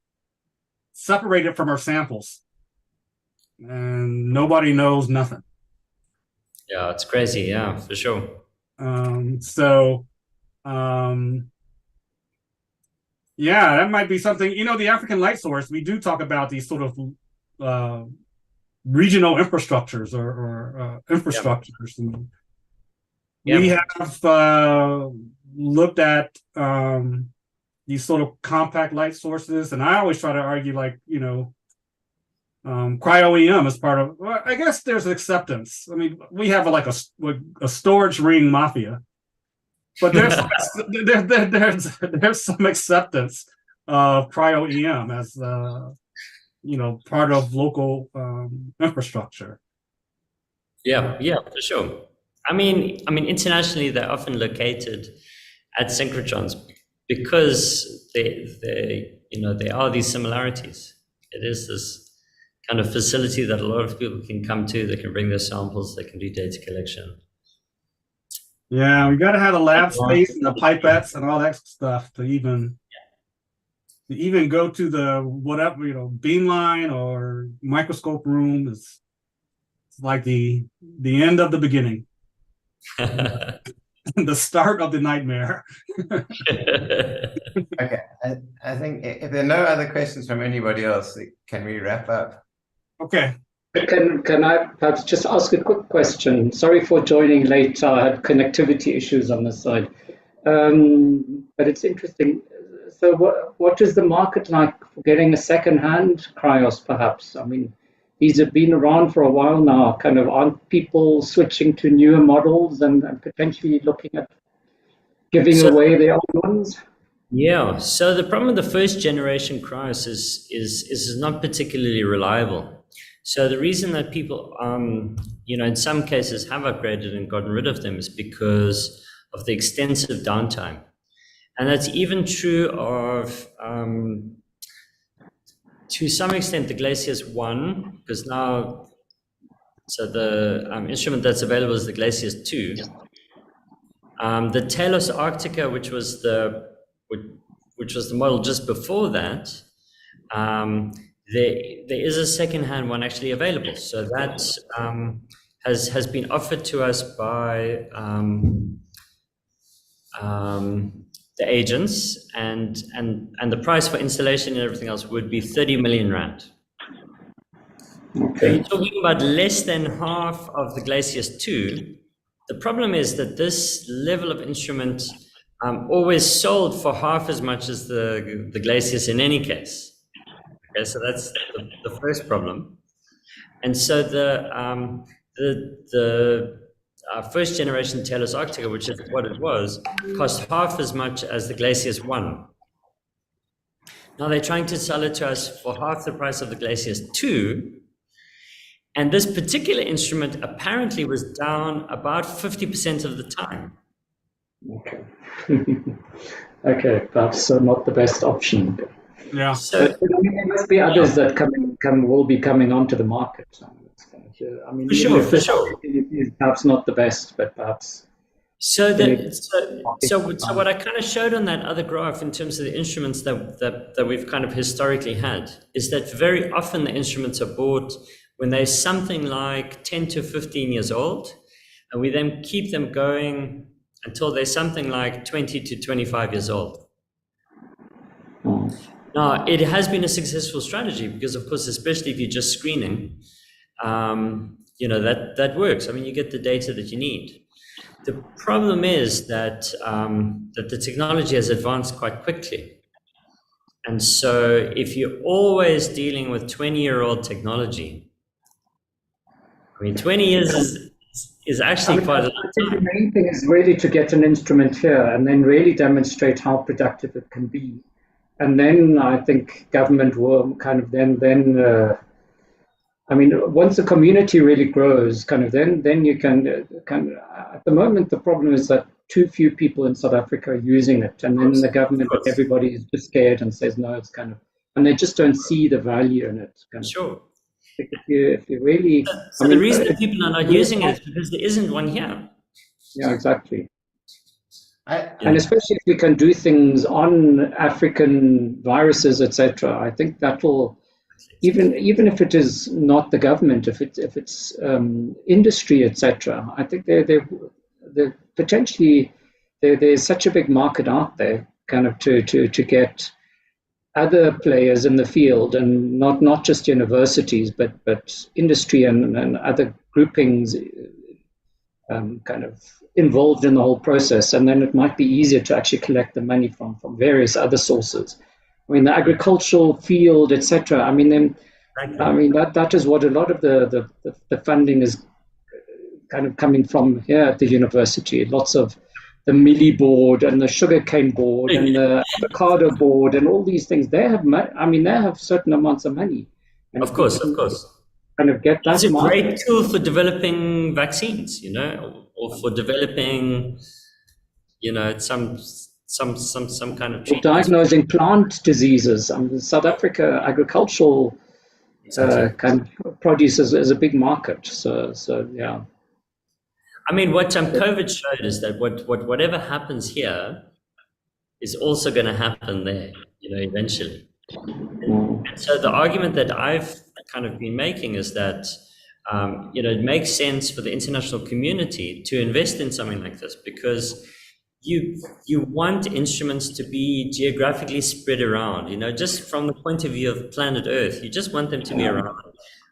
separated from her samples, and nobody knows nothing.
Yeah, it's crazy. Yeah, for sure.
Yeah, that might be something. You know, the African light source, we do talk about these sort of regional infrastructures or infrastructures. And we have looked at these sort of compact light sources, and I always try to argue, like, you know, cryo-EM is part of, well, I guess there's acceptance. I mean, we have a storage ring mafia, but there's there's some acceptance of cryo-EM as you know, part of local infrastructure.
Yeah, for sure. I mean, internationally, they're often located at synchrotrons because there are these similarities. It is this kind of facility that a lot of people can come to. They can bring their samples. They can do data collection.
Yeah, we got to have a lab space and the pipettes and all that stuff to even go to the whatever, you know, beamline or microscope room. It's like the end of the beginning. The start of the nightmare.
Okay, I think if there are no other questions from anybody else, can we wrap up?
Okay.
Can I perhaps just ask a quick question? Sorry for joining late. I had connectivity issues on this side, but it's interesting. So, what is the market like for getting a second-hand cryos? Perhaps. I mean, these have been around for a while now. Kind of, aren't people switching to newer models and potentially looking at giving away their old ones?
Yeah. So the problem with the first generation cryos is not particularly reliable. So the reason that people, in some cases have upgraded and gotten rid of them is because of the extensive downtime. And that's even true of, to some extent, the Glacius 1, because now, so the instrument that's available is the Glacius 2. The Talos Arctica, which was the model just before that, there is a second-hand one actually available. So that has been offered to us by the agents, and the price for installation and everything else would be 30 million rand. Okay. So you're talking about less than half of the Glacius 2. The problem is that this level of instrument always sold for half as much as the Glacius in any case. Okay, so that's the first problem. And so the first generation Talos Arctica, which is what it was, cost half as much as the Glacius 1. Now they're trying to sell it to us for half the price of the Glacius 2. And this particular instrument apparently was down about 50% of the time.
Okay. Okay, perhaps not the best option.
Yeah.
So, but, I mean, there must be others that will be coming onto the market. I mean,
for sure.
Is perhaps not the best, but perhaps.
So what I kind of showed on that other graph in terms of the instruments that we've kind of historically had is that very often the instruments are bought when they're something like 10 to 15 years old, and we then keep them going until they're something like 20 to 25 years old. Now, it has been a successful strategy because, of course, especially if you're just screening, that works. I mean, you get the data that you need. The problem is that the technology has advanced quite quickly. And so if you're always dealing with 20-year-old technology, I mean, 20 years is actually quite a long time.
The main thing is really to get an instrument here and then really demonstrate how productive it can be. And then I think government will kind of once the community really grows, then you can at the moment, the problem is that too few people in South Africa are using it. And then the government, everybody is just scared and says, no, it's and they just don't see the value in it.
Sure.
If you really...
So the reason that people are not using it is because there isn't one here.
Yeah, exactly. And especially if we can do things on African viruses, etc., I think that will, even if it is not the government, if it's industry, etc., I think they're potentially there's such a big market out there, kind of to get other players in the field, and not just universities, but industry and other groupings kind of involved in the whole process, and then it might be easier to actually collect the money from various other sources. I mean, the agricultural field, etc. I mean, that is what a lot of the funding is kind of coming from here at the university. Lots of the Millie board and the sugarcane board and the avocado board and all these things. They have they have certain amounts of money. And
of course.
Kind of get that.
It's a great tool for developing vaccines, or for developing, some kind of treatment.
Diagnosing plant diseases. South Africa agricultural kind of produce is a big market. So yeah.
I mean, what COVID showed is that whatever happens here is also going to happen there, eventually. And so the argument that I've kind of been making is that, it makes sense for the international community to invest in something like this, because you want instruments to be geographically spread around, just from the point of view of planet Earth, you just want them to be around.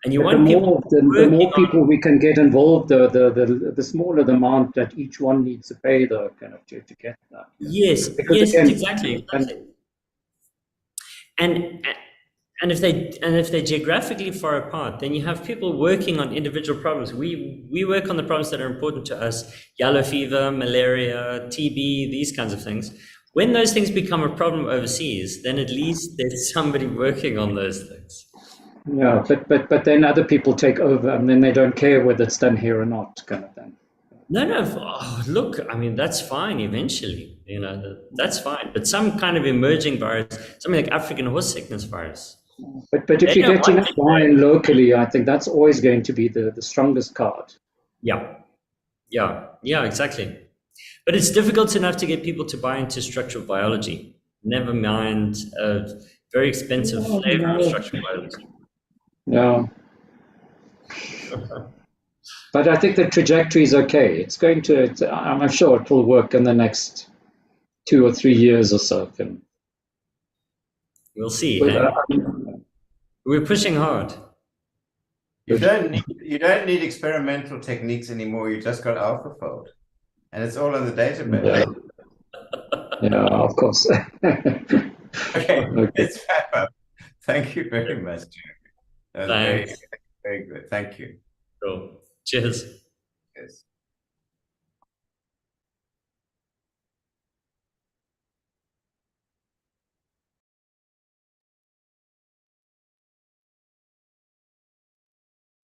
And you
But
want people
the more
working
people we can get involved, the smaller the amount that each one needs to pay, the kind of to get that.
Yes,
Because
yes,
again,
exactly. And if they're geographically far apart, then you have people working on individual problems. We work on the problems that are important to us: yellow fever, malaria, TB, these kinds of things. When those things become a problem overseas, then at least there's somebody working on those things.
Yeah, but then other people take over, and then they don't care whether it's done here or not, kind of thing.
No, look, I mean, that's fine eventually, that's fine. But some kind of emerging virus, something like African horse sickness virus.
But if you get enough buy-in locally, I think that's always going to be the strongest card.
Yeah, exactly. But it's difficult enough to get people to buy into structural biology. Never mind a very expensive flavor of structural biology.
Yeah. But I think the trajectory is okay. It's going to, I'm sure it will work in the next 2 or 3 years or so.
We'll see. Hey? We're pushing hard.
You don't need experimental techniques anymore. You just got AlphaFold, and it's all in the database.
Yeah, of course.
Okay, let's wrap up. Thank you very much, Jeremy. That was very, very good. Thank you.
Cool. Cheers.